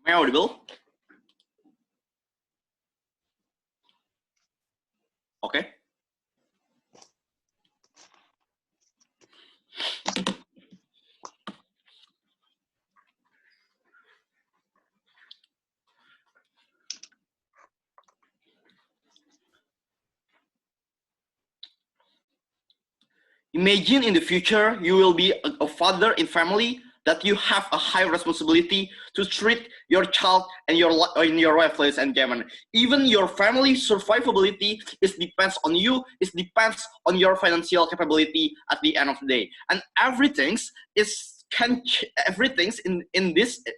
Am I audible? Okay. Imagine in the future you will be a father in family, that you have a high responsibility to treat your child and your life, ladies and gentlemen. Even your family survivability depends on you. It depends on your financial capability at the end of the day. And everything's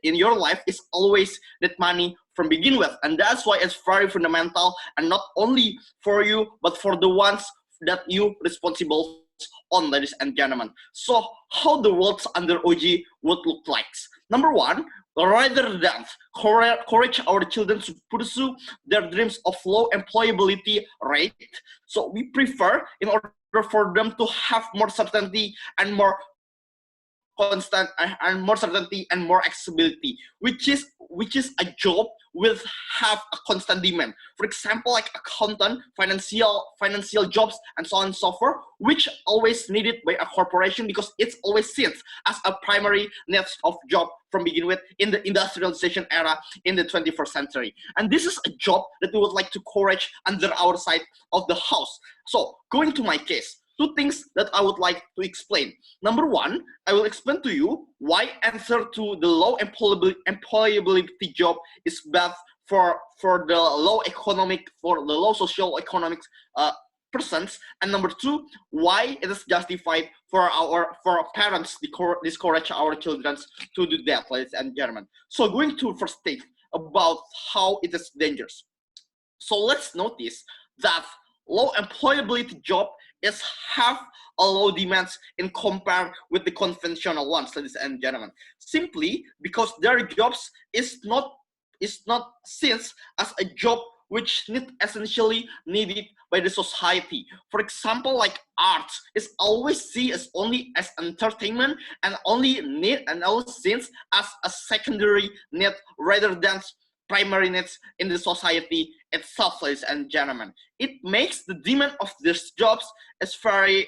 in your life is always that money from begin with, and that's why it's very fundamental, and not only for you but for the ones that you responsible on, ladies and gentlemen. So how the world under OG would look like. Number one, rather than encourage our children to pursue their dreams of low employability rate, so we prefer, in order for them to have more certainty and more constant and more certainty and more accessibility, which is a job will have a constant demand. For example, like accountant, financial jobs, and so on and so forth, which always needed by a corporation because it's always seen as a primary need of job from begin with in the industrialization era in the 21st century. And this is a job that we would like to encourage under our side of the house. So going to my case, two things that I would like to explain. Number one, I will explain to you why answer to the low employability job is bad for the low social economic persons. And number two, why it is justified for our parents discourage our children to do that, ladies and gentlemen. So going to first state about how it is dangerous. So let's notice that low employability job is have a low demands in compare with the conventional ones, ladies and gentlemen, simply because their jobs is not seen as a job which essentially needed by the society. For example, like arts is always seen as only as entertainment and only seen as a secondary need rather than primary needs in the society itself, ladies and gentlemen. It makes the demand of these jobs is very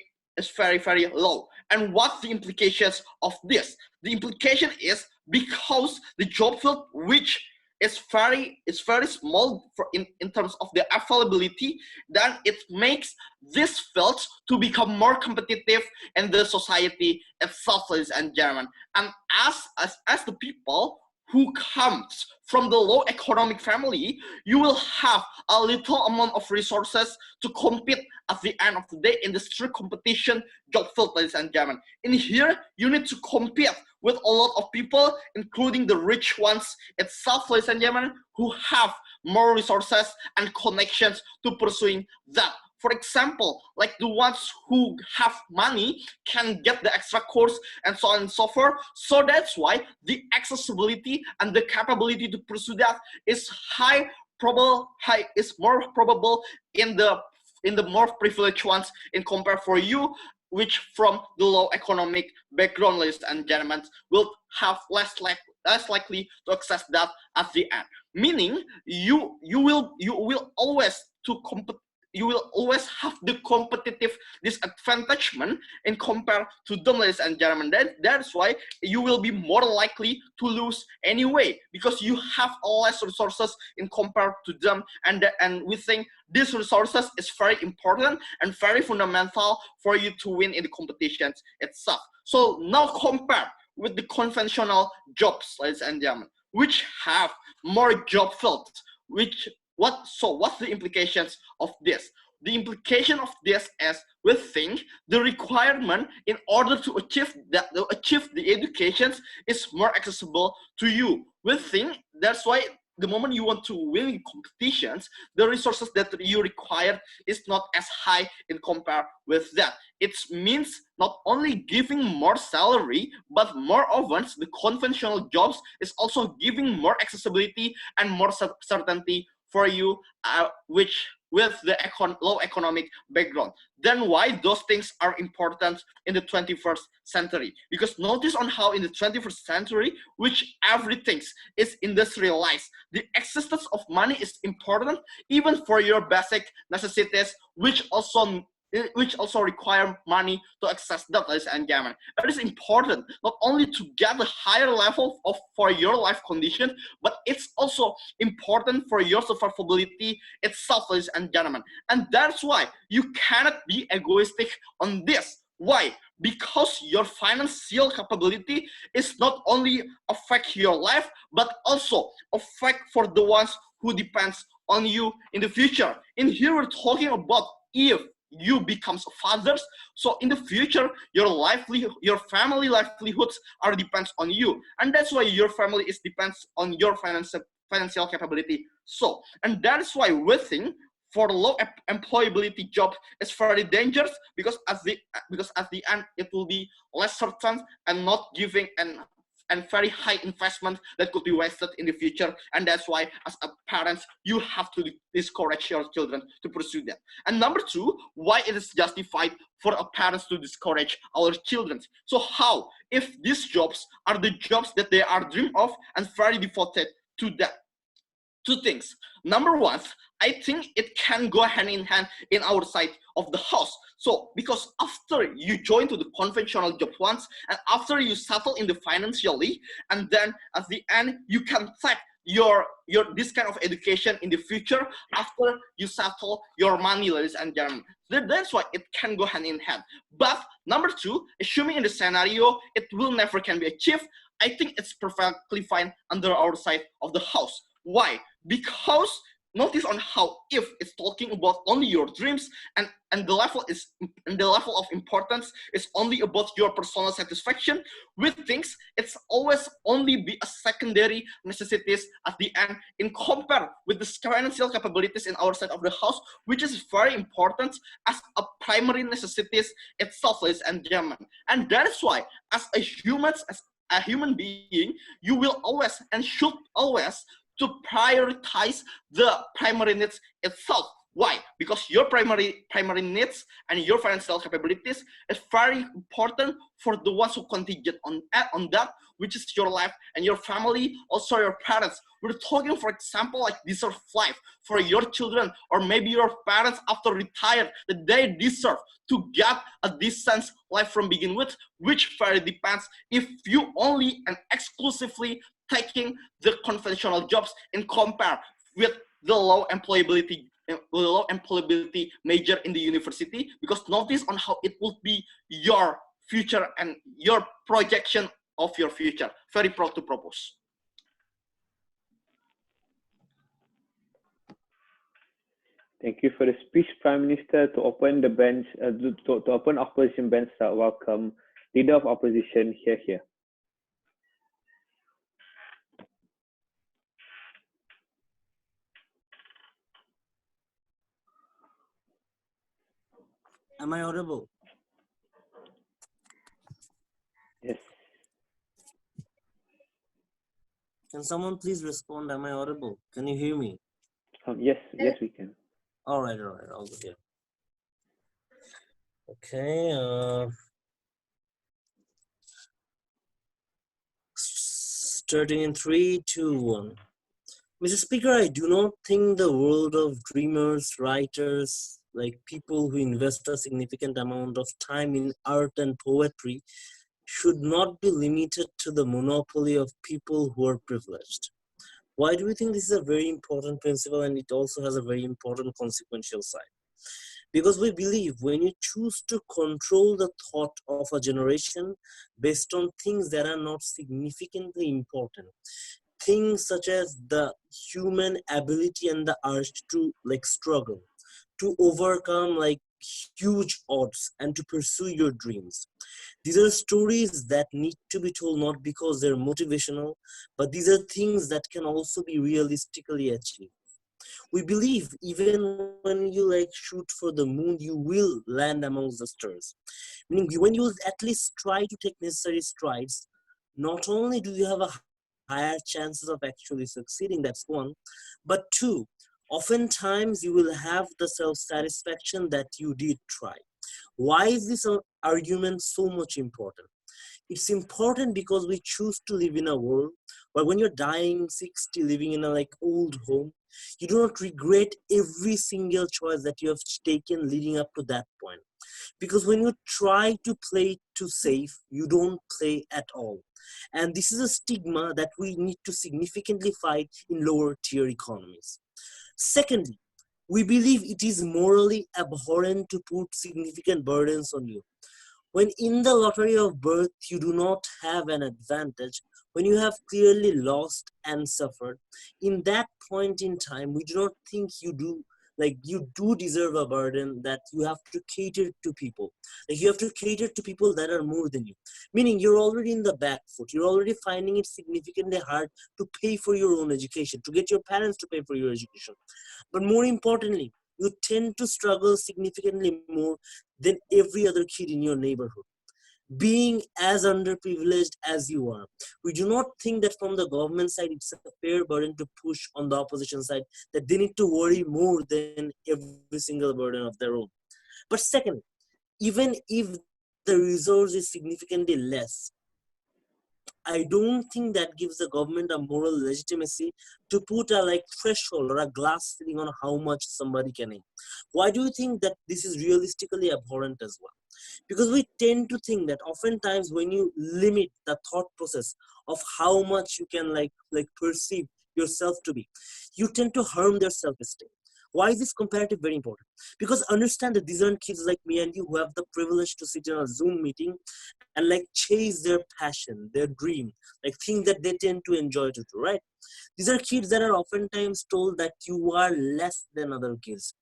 low. And what's the implications of this? The implication is because the job field which is very small in terms of the availability, then it makes this field to become more competitive in the society itself, ladies and gentlemen. And as the people who comes from the low economic family, you will have a little amount of resources to compete at the end of the day in the strict competition job field, ladies and gentlemen. In here, you need to compete with a lot of people, including the rich ones itself, ladies and gentlemen, who have more resources and connections to pursuing that. For example, like the ones who have money can get the extra course and so on and so forth. So that's why the accessibility and the capability to pursue that is more probable in the more privileged ones in compare for you, which from the low economic background, ladies and gentlemen, will have less likely to access that at the end. Meaning you will always have the competitive disadvantagement in compare to them, ladies and gentlemen. That's why you will be more likely to lose anyway, because you have less resources in compare to them, and we think these resources is very important and very fundamental for you to win in the competitions itself. So now compare with the conventional jobs, ladies and gentlemen, which have more job fields, what's the implications of this? The implication of this is we think the requirement in order to achieve the educations is more accessible to you. We think that's why the moment you want to win in competitions, the resources that you require is not as high in compare with that. It means not only giving more salary, but more often the conventional jobs is also giving more accessibility and more certainty for you, which with the low economic background. Then why those things are important in the 21st century? Because notice on how in the 21st century, which everything is industrialized, the existence of money is important even for your basic necessities, which also require money to access that, ladies and gentlemen. It is important not only to get a higher level for your life condition, but it's also important for your survivability itself, ladies and gentlemen. And that's why you cannot be egoistic on this. Why? Because your financial capability is not only affect your life, but also affect for the ones who depends on you in the future. In here, we're talking about if you become fathers, so in the future your family livelihoods are depends on you, and that's why your family is depends on your financial capability. So, and that is why we think for low employability job is very dangerous, because at the end it will be less certain and not giving and very high investment that could be wasted in the future. And that's why as a parent, you have to discourage your children to pursue that. And number two, why it is justified for a parents to discourage our children. So how, if these jobs are the jobs that they are dream of and very devoted to that? Two things. Number one, I think it can go hand in hand in our side of the house. So because after you join to the conventional job once, and after you settle in the financially, and then at the end you can take your this kind of education in the future after you settle your money, ladies and gentlemen. That's why it can go hand in hand. But number two, assuming in the scenario it will never can be achieved, I think it's perfectly fine under our side of the house. Why? Because notice on how if it's talking about only your dreams and the level of importance is only about your personal satisfaction with things, it's always only be a secondary necessities at the end in compare with the financial capabilities in our side of the house, which is very important as a primary necessities itself, ladies and gentlemen. And that is why as a human being, you will always and should always to prioritize the primary needs itself. Why? Because your primary needs and your financial capabilities is very important for the ones who contingent on that, which is your life and your family, also your parents. We're talking, for example, like deserve life for your children or maybe your parents after retired, that they deserve to get a decent life from begin with, which very depends if you only and exclusively taking the conventional jobs in compare with the low employability major in the university, because notice on how it will be your future and your projection of your future. Very proud to propose. Thank you for the speech, Prime Minister. To open the bench, to open opposition bench, welcome Leader of Opposition here. Am I audible? Yes. Can someone please respond? Am I audible? Can you hear me? Yes, we can. All right, all good. Yeah. Okay. Starting in 3, 2, 1. Mr. Speaker, I do not think the world of dreamers, writers, like people who invest a significant amount of time in art and poetry should not be limited to the monopoly of people who are privileged. Why do we think this is a very important principle, and it also has a very important consequential side? Because we believe when you choose to control the thought of a generation based on things that are not significantly important, things such as the human ability and the urge to struggle, to overcome huge odds and to pursue your dreams. These are stories that need to be told not because they're motivational, but these are things that can also be realistically achieved. We believe even when you shoot for the moon, you will land amongst the stars. Meaning when you at least try to take necessary strides, not only do you have a higher chances of actually succeeding, that's one, but two, oftentimes you will have the self-satisfaction that you did try. Why is this argument so much important? It's important because we choose to live in a world where when you're dying 60, living in a like old home, you do not regret every single choice that you have taken leading up to that point. Because when you try to play too safe, you don't play at all. And this is a stigma that we need to significantly fight in lower tier economies. Secondly, we believe it is morally abhorrent to put significant burdens on you. When in the lottery of birth, you do not have an advantage, when you have clearly lost and suffered, in that point in time, we do not think you do, like you do deserve a burden that you have to cater to people. Like you have to cater to people that are more than you. Meaning you're already in the back foot. You're already finding it significantly hard to pay for your own education, to get your parents to pay for your education. But more importantly, you tend to struggle significantly more than every other kid in your neighborhood. Being as underprivileged as you are, we do not think that from the government side it's a fair burden to push on the opposition side, that they need to worry more than every single burden of their own. But second, even if the resource is significantly less, I don't think that gives the government a moral legitimacy to put a like threshold or a glass ceiling on how much somebody can earn. Why do you think that this is realistically abhorrent as well? Because we tend to think that oftentimes when you limit the thought process of how much you can like perceive yourself to be, you tend to harm their self-esteem. Why is this comparative very important? Because understand that these aren't kids like me and you who have the privilege to sit in a Zoom meeting and like chase their passion, their dream, like things that they tend to enjoy to do, right? These are kids that are oftentimes told that you are less than other kids,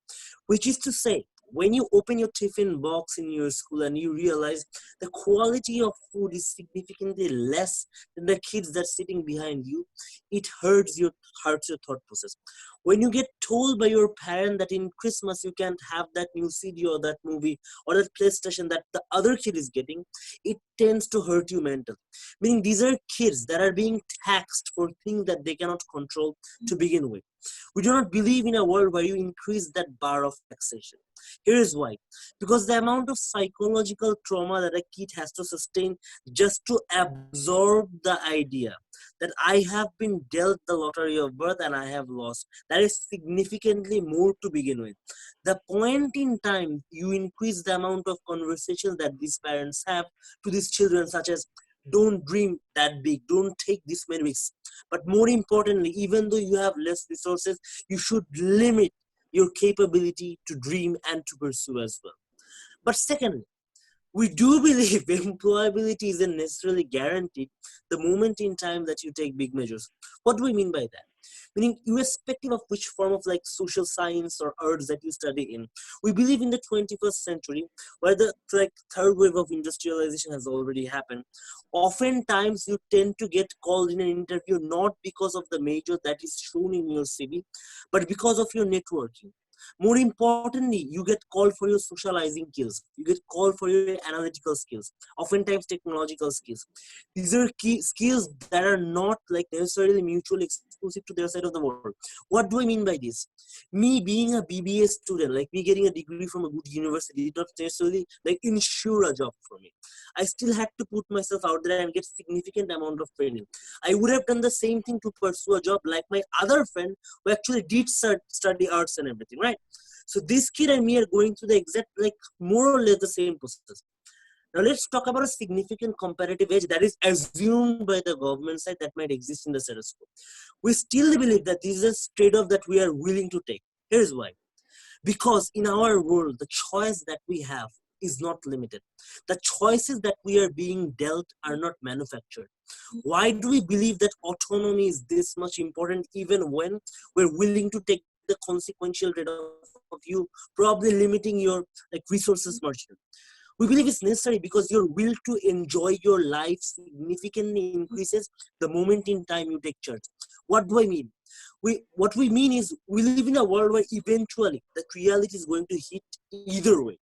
which is to say, when you open your tiffin box in your school and you realize the quality of food is significantly less than the kids that's sitting behind you, it hurts your thought process. When you get told by your parent that in Christmas you can't have that new CD or that movie or that PlayStation that the other kid is getting, it tends to hurt you mentally. Meaning these are kids that are being taxed for things that they cannot control to begin with. We do not believe in a world where you increase that bar of taxation. Here is why. Because the amount of psychological trauma that a kid has to sustain just to absorb the idea that I have been dealt the lottery of birth and I have lost, that is significantly more to begin with. The point in time you increase the amount of conversations that these parents have to these children, such as don't dream that big, don't take this many risks. But more importantly, even though you have less resources, you should limit your capability to dream and to pursue as well. But secondly, we do believe employability isn't necessarily guaranteed the moment in time that you take big measures. What do we mean by that? Meaning, irrespective of which form of like social science or arts that you study in, we believe in the 21st century, where the like third wave of industrialization has already happened. Oftentimes, you tend to get called in an interview not because of the major that is shown in your CV, but because of your networking. More importantly, you get called for your socializing skills. You get called for your analytical skills, oftentimes technological skills. These are key skills that are not like necessarily mutually exclusive to their side of the world. What do I mean by this? Me being a BBA student, like me getting a degree from a good university, did not necessarily like ensure a job for me. I still had to put myself out there and get significant amount of training. I would have done the same thing to pursue a job like my other friend who actually did study arts and everything, right? So this kid and me are going through the exact, like more or less the same process. Now let's talk about a significant comparative edge that is assumed by the government side that might exist in the status quo. We still believe that this is a trade-off that we are willing to take. Here's why. Because in our world, the choice that we have is not limited. The choices that we are being dealt are not manufactured. Why do we believe that autonomy is this much important even when we're willing to take the consequential trade-off of you probably limiting your like resources margin? We believe it's necessary because your will to enjoy your life significantly increases the moment in time you take charge. What do I mean? What we mean is we live in a world where eventually the reality is going to hit either way.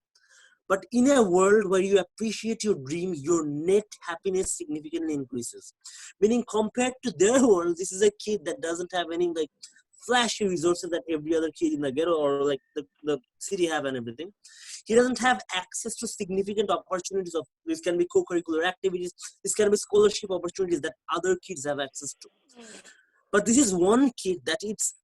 But in a world where you appreciate your dream, your net happiness significantly increases. Meaning compared to their world, this is a kid that doesn't have any like flashy resources that every other kid in the ghetto or like the city have and everything. He doesn't have access to significant opportunities of this can be co-curricular activities, this can be scholarship opportunities that other kids have access to. But this is one kid that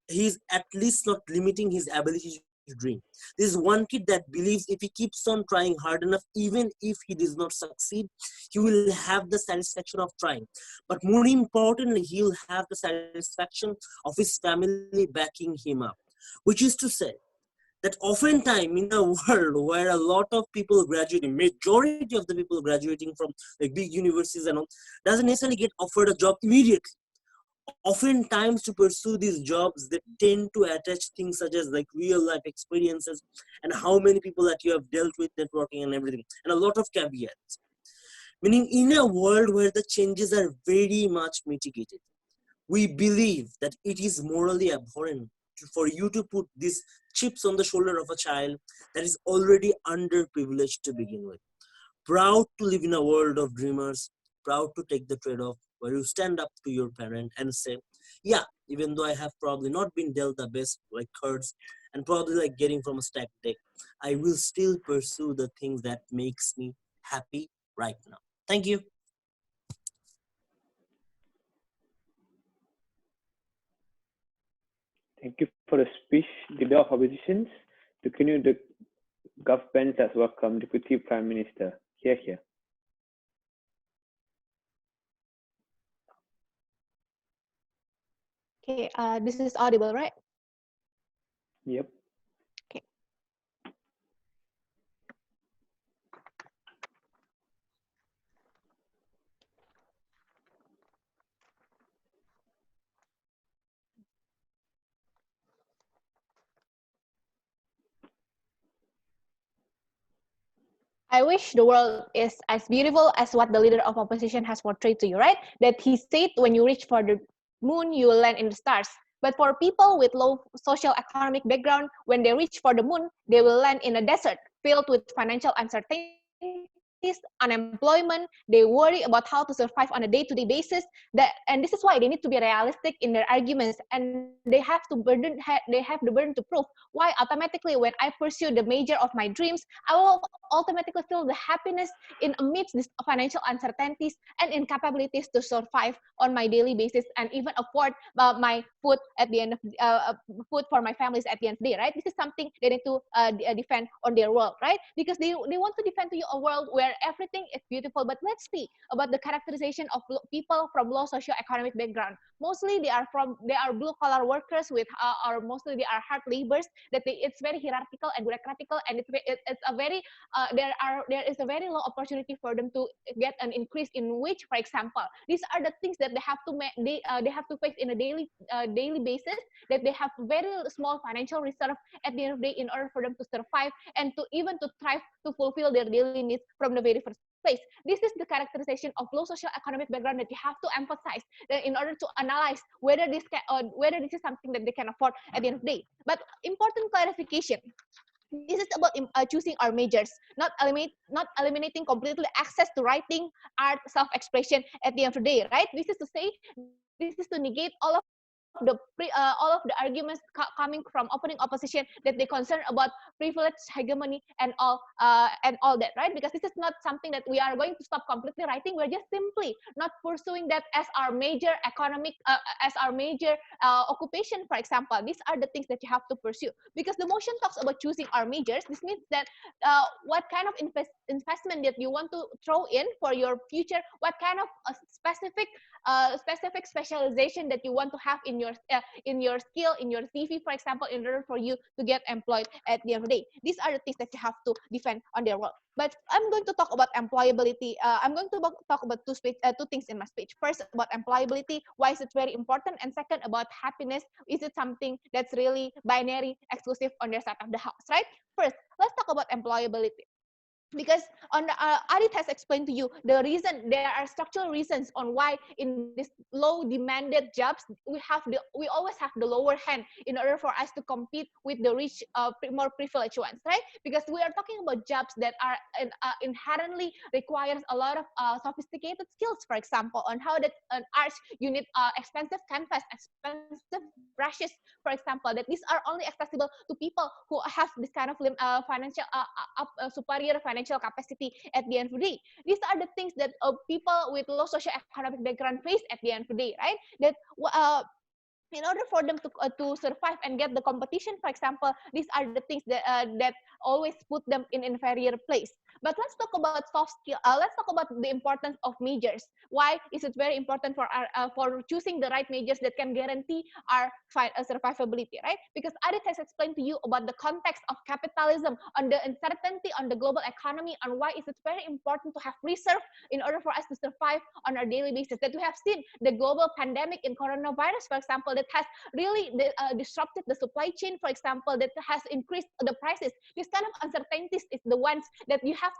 he's at least not limiting his ability to dream. This is one kid that believes if he keeps on trying hard enough, even if he does not succeed, he will have the satisfaction of trying. But more importantly, he'll have the satisfaction of his family backing him up. Which is to say, that oftentimes in a world where a lot of people graduating, majority of the people graduating from like big universities and all, doesn't necessarily get offered a job immediately. Oftentimes to pursue these jobs, they tend to attach things such as like real life experiences and how many people that you have dealt with, networking and everything, and a lot of caveats. Meaning in a world where the changes are very much mitigated, we believe that it is morally abhorrent for you to put these chips on the shoulder of a child that is already underprivileged to begin with. Proud to live in a world of dreamers, proud to take the trade-off where you stand up to your parent and say, yeah, even though I have probably not been dealt the best like cards and probably like getting from a stacked deck, I will still pursue the things that makes me happy right now. Thank you. Thank you for the speech, Leader of Oppositions. To continue the government as welcome Deputy Prime Minister. Here. Okay, this is audible, right? Yep. Okay. I wish the world is as beautiful as what the leader of opposition has portrayed to you, right? That he said when you reach for the moon, you will land in the stars. But for people with low social economic background, when they reach for the moon, they will land in a desert filled with financial uncertainties, unemployment. They worry about how to survive on a day-to-day basis. And this is why they need to be realistic in their arguments, and they have the burden to prove why automatically when I pursue the major of my dreams, I will automatically feel the happiness in amidst these financial uncertainties and incapabilities to survive on my daily basis and even afford my food at the end of food for my families at the end of the day, right? This is something they need to defend on their world, right? Because they want to defend to you a world where everything is beautiful. But let's see about the characterization of people from low socioeconomic background. Mostly they are blue collar workers with or mostly they are hard laborers. It's very hierarchical and bureaucratical, and it's a very there is a very low opportunity for them to get an increase in wage, for example. These are the things that they have to they have to face in a daily basis, that they have very small financial reserve at the end of the day in order for them to survive and to even to thrive to fulfill their daily needs from the very first place. This is the characterization of low social economic background that you have to emphasize in order to analyze whether this is something that they can afford at the end of the day. But important clarification. This is about choosing our majors, not eliminating completely access to writing, art, self-expression at the end of the day, right? This is to say, this is to negate all of the arguments coming from opening opposition that they concern about privilege, hegemony, and all that, right? Because this is not something that we are going to stop completely writing. We're just simply not pursuing that as our major economic, as our major occupation, for example. These are the things that you have to pursue. Because the motion talks about choosing our majors. This means that what kind of investment that you want to throw in for your future, what kind of specific specialization that you want to have in your skill, in your CV, for example, in order for you to get employed at the end of the day. These are the things that you have to defend on their work. But I'm going to talk about employability. I'm going to talk about two things in my speech. First, about employability, why is it very important? And second, about happiness. Is it something that's really binary, exclusive on their side of the house, right? First, let's talk about employability. Because on Adit has explained to you the reason, there are structural reasons on why in this low demanded jobs we always have the lower hand in order for us to compete with the rich more privileged ones, right? Because we are talking about jobs that are inherently requires a lot of sophisticated skills, for example, on how that an arts you need expensive canvas, expensive brushes for example, that these are only accessible to people who have this kind of financial superior financial capacity at the end of the day. These are the things that people with low socioeconomic background face at the end of the day, right? That in order for them to survive and get the competition, for example, these are the things that always put them in inferior place. But let's talk about soft skill. Let's talk about the importance of majors. Why is it very important for choosing the right majors that can guarantee our survivability, right? Because Adit has explained to you about the context of capitalism, on the uncertainty on the global economy, and why is it very important to have reserve in order for us to survive on our daily basis. That we have seen the global pandemic in coronavirus, for example, that has really disrupted the supply chain, for example, that has increased the prices. This kind of uncertainties is the ones that you have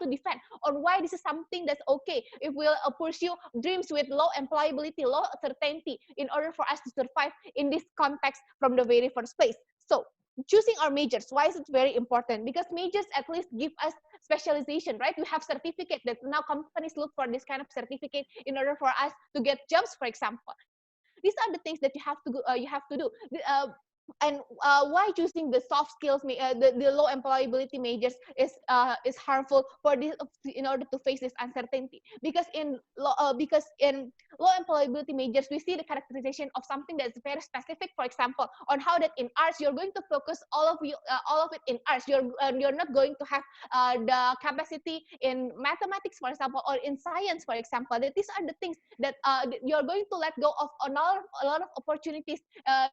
to defend on why this is something that's okay if we'll pursue dreams with low employability, low certainty in order for us to survive in this context from the very first place. So choosing our majors, why is it very important? Because majors at least give us specialization, right? We have certificate that now companies look for this kind of certificate in order for us to get jobs, for example. These are the things that you have to do. And why choosing the soft skills, the low employability majors is harmful for this in order to face this uncertainty? Because in low employability majors, we see the characterization of something that's very specific. For example, on how that in arts you're going to focus all of it in arts. You're not going to have the capacity in mathematics, for example, or in science, for example. That these are the things that you're going to let go of a lot of opportunities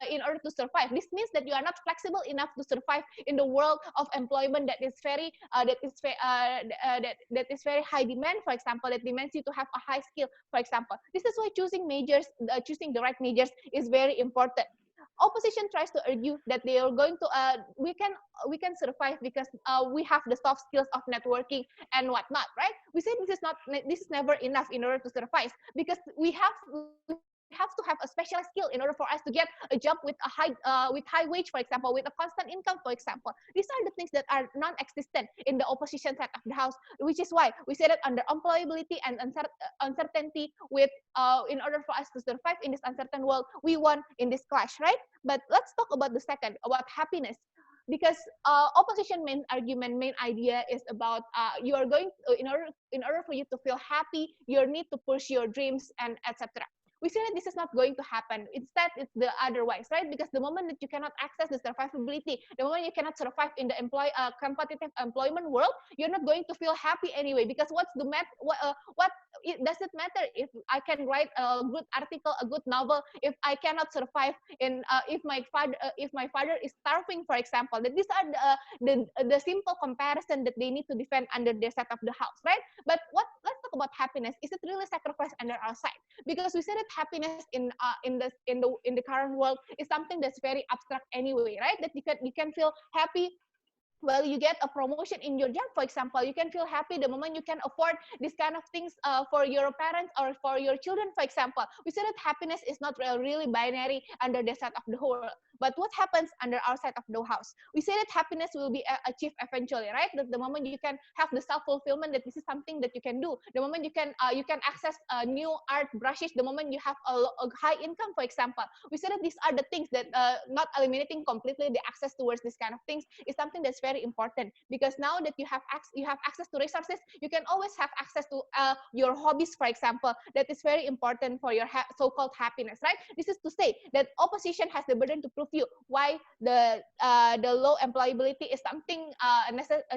in order to survive. This means that you are not flexible enough to survive in the world of employment that is very very high demand, for example, that demands you to have a high skill, for example. This is why choosing the right majors is very important. Opposition tries to argue that they are going to we can survive because we have the soft skills of networking and whatnot, right? We say this is never enough in order to survive, because we have to have a specialized skill in order for us to get a job with a high wage, for example, with a constant income, for example. These are the things that are non-existent in the opposition side of the house, which is why we say that under employability and uncertainty, with in order for us to survive in this uncertain world, we won in this clash, right? But let's talk about the second, about happiness. Because opposition main idea is about you are going in order for you to feel happy, you need to pursue your dreams and etc. We see that this is not going to happen. Instead, it's the otherwise, right? Because the moment that you cannot access the survivability, the moment you cannot survive in the competitive employment world, you're not going to feel happy anyway. Because what does it matter if I can write a good article, a good novel, if I cannot survive in if my father is starving, for example? That these are the simple comparison that they need to defend under their side of the house, right? But let's talk about happiness. Is it really sacrificed under our side? Because we say that happiness in the current world is something that's very abstract anyway, right? That you can feel happy well, you get a promotion in your job, for example. You can feel happy the moment you can afford this kind of things for your parents or for your children, for example. We say that happiness is not really binary under the side of the whole. But what happens under our side of the house? We say that happiness will be achieved eventually, right? That the moment you can have the self-fulfillment, that this is something that you can do. The moment you can access new art brushes, the moment you have a high income, for example. We say that these are the things that not eliminating completely the access towards this kind of things is something that's very important, because now that you have access to resources, you can always have access to your hobbies, for example. That is very important for your so-called happiness, right? This is to say that opposition has the burden to prove you why the low employability is something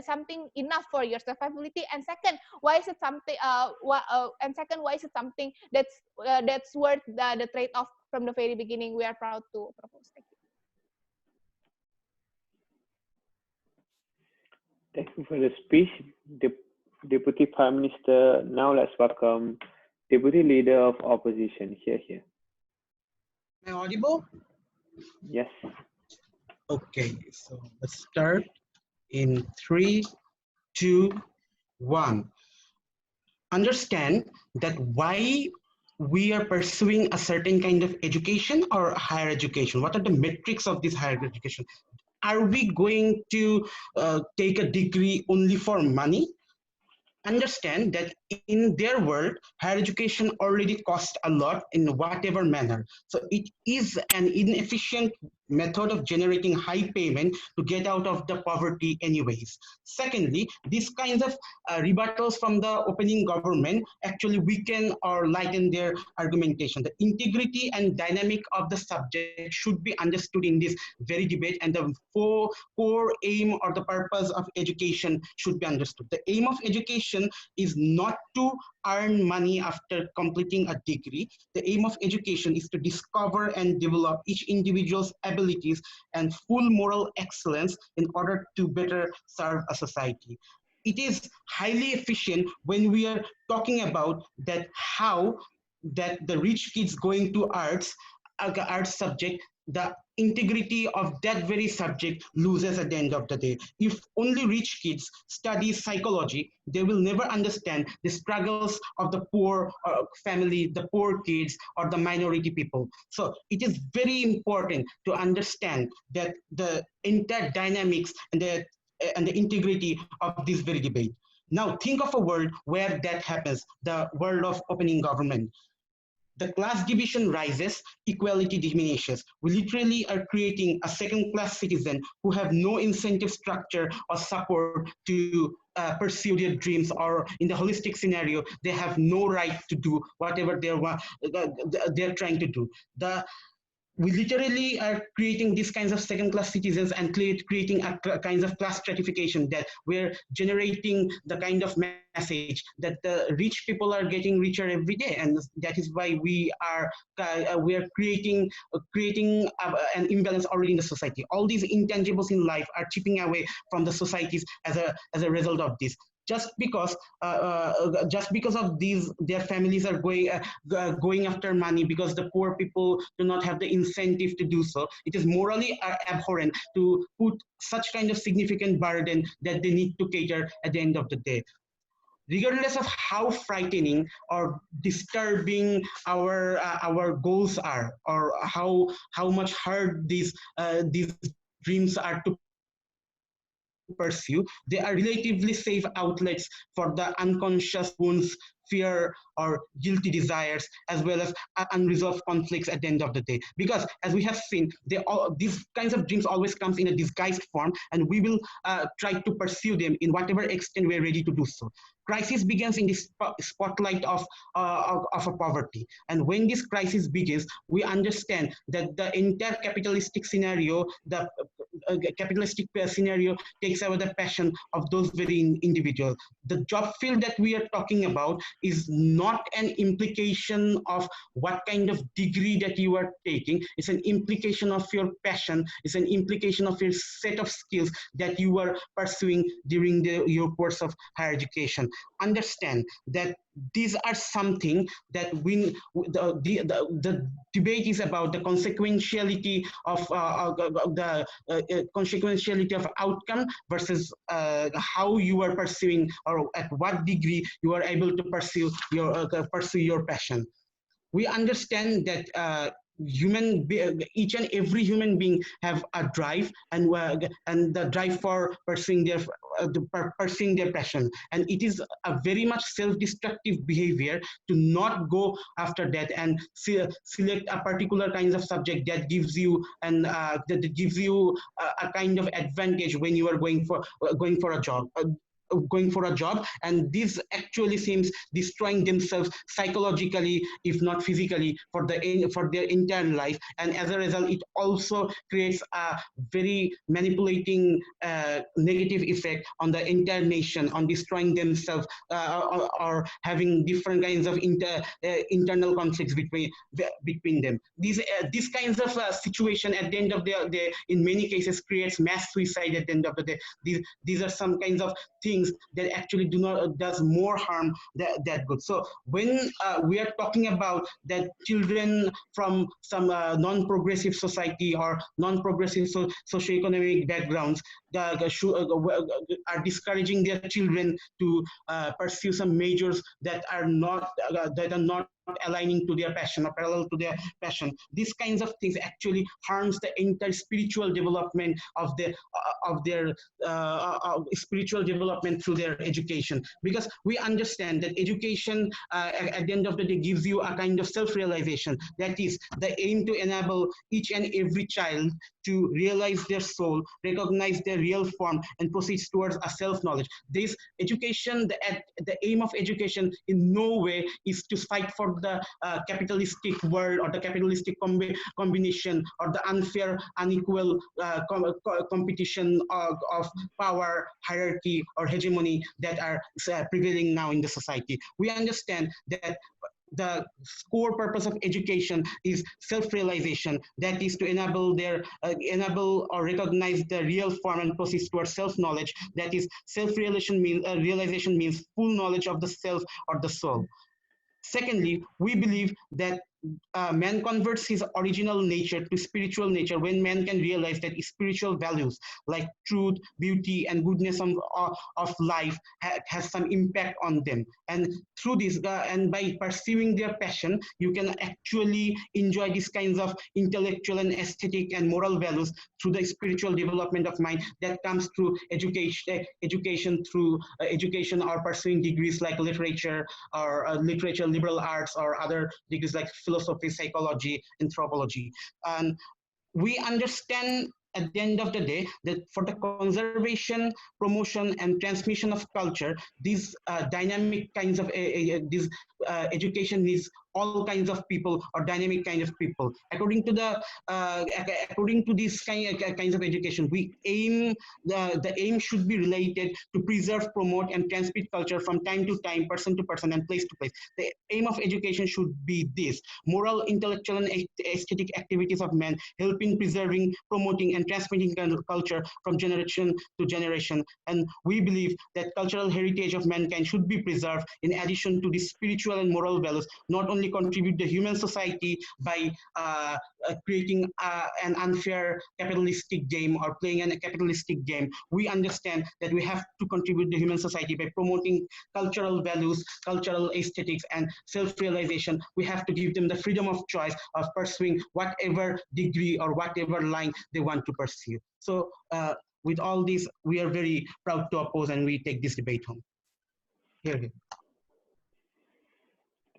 something enough for your survivability, and second, why is it something why is it something that's worth the trade-off from the very beginning. We are proud to propose. Thank you. Thank you for the speech, Deputy Prime Minister. Now let's welcome Deputy Leader of Opposition. Here. Am I audible? Yes. Okay, so let's start in 3, 2, 1. Understand that why we are pursuing a certain kind of education or higher education. What are the metrics of this higher education? Are we going to take a degree only for money? Understand that in their world, higher education already costs a lot in whatever manner. So it is an inefficient method of generating high payment to get out of the poverty anyways. Secondly, these kinds of rebuttals from the opening government actually weaken or lighten their argumentation. The integrity and dynamic of the subject should be understood in this very debate, and the core aim or the purpose of education should be understood. The aim of education is not to earn money after completing a degree. The aim of education is to discover and develop each individual's abilities and full moral excellence in order to better serve a society. It is highly efficient when we are talking about that how that the rich kids going to arts subject, the integrity of that very subject loses at the end of the day. If only rich kids study psychology, they will never understand the struggles of the poor family, the poor kids, or the minority people. So it is very important to understand that the entire dynamics and the integrity of this very debate. Now think of a world where that happens, the world of opening government. The class division rises, equality diminishes. We literally are creating a second-class citizen who have no incentive structure or support to pursue their dreams, or in the holistic scenario, they have no right to do whatever they're trying to do. We literally are creating these kinds of second-class citizens and creating a kinds of class stratification, that we're generating the kind of message that the rich people are getting richer every day, and that is why we are creating an imbalance already in the society. All these intangibles in life are chipping away from the societies as a result of this. Just because of these, their families are going after money because the poor people do not have the incentive to do so. It is morally abhorrent to put such kind of significant burden that they need to cater at the end of the day. Regardless of how frightening or disturbing our goals are, or how much hard these dreams are to pursue, they are relatively safe outlets for the unconscious wounds, fear, or guilty desires, as well as unresolved conflicts at the end of the day. Because as we have seen, these kinds of dreams always comes in a disguised form, and we will try to pursue them in whatever extent we're ready to do so. Crisis begins in the spotlight of a poverty, and when this crisis begins, we understand that the entire capitalistic scenario, the capitalistic scenario takes away the passion of those very individuals. The job field that we are talking about is not an implication of what kind of degree that you are taking. It's an implication of your passion. It's an implication of your set of skills that you are pursuing during your course of higher education. Understand that these are something that the debate is about the consequentiality of consequentiality of outcome versus how you are pursuing, or at what degree you are able to pursue your passion. We understand that each and every human being have a drive, and the drive for pursuing their passion, and it is a very much self-destructive behavior to not go after that and select a particular kinds of subject that gives you a kind of advantage when you are going for a job, and this actually seems destroying themselves psychologically, if not physically, for their entire life. And as a result, it also creates a very manipulating negative effect on the entire nation, on destroying themselves, or having different kinds of internal conflicts between them. These kinds of situation at the end of the day, in many cases, creates mass suicide at the end of the day. These are some kinds of things that actually does more harm than good. So when we are talking about that children from some non-progressive society or non-progressive socioeconomic backgrounds are discouraging their children to pursue some majors that are not aligning to their passion or parallel to their passion. These kinds of things actually harms the entire spiritual development of their spiritual development through their education. Because we understand that education at the end of the day gives you a kind of self-realization. That is the aim to enable each and every child to realize their soul, recognize their real form, and proceed towards a self-knowledge. This education, the aim of education in no way is to fight for the capitalistic world or the capitalistic combination or the unfair, unequal competition of power, hierarchy, or hegemony that are prevailing now in the society. We understand that the core purpose of education is self-realization. That is to enable or recognize the real form and proceed towards self-knowledge. That is, self-realization means full knowledge of the self or the soul. Secondly, we believe that man converts his original nature to spiritual nature when man can realize that spiritual values like truth, beauty, and goodness of life has some impact on them. And through this, and by pursuing their passion, you can actually enjoy these kinds of intellectual and aesthetic and moral values through the spiritual development of mind that comes through education or pursuing degrees like literature or liberal arts, or other degrees like philosophy, psychology, anthropology. And we understand at the end of the day that for the conservation, promotion, and transmission of culture, these dynamic kinds of education needs all kinds of people or dynamic kind of people. According to these kinds of education, we aim the aim should be related to preserve, promote, and transmit culture from time to time, person to person, and place to place. The aim of education should be this: moral, intellectual, and aesthetic activities of men, helping preserving, promoting, and transmitting culture from generation to generation. And we believe that cultural heritage of mankind should be preserved in addition to the spiritual and moral values, not only contribute to human society by creating an unfair capitalistic game or playing a capitalistic game. We understand that we have to contribute to human society by promoting cultural values, cultural aesthetics, and self-realization. We have to give them the freedom of choice of pursuing whatever degree or whatever line they want to pursue. So with all this, we are very proud to oppose, and we take this debate home. Here.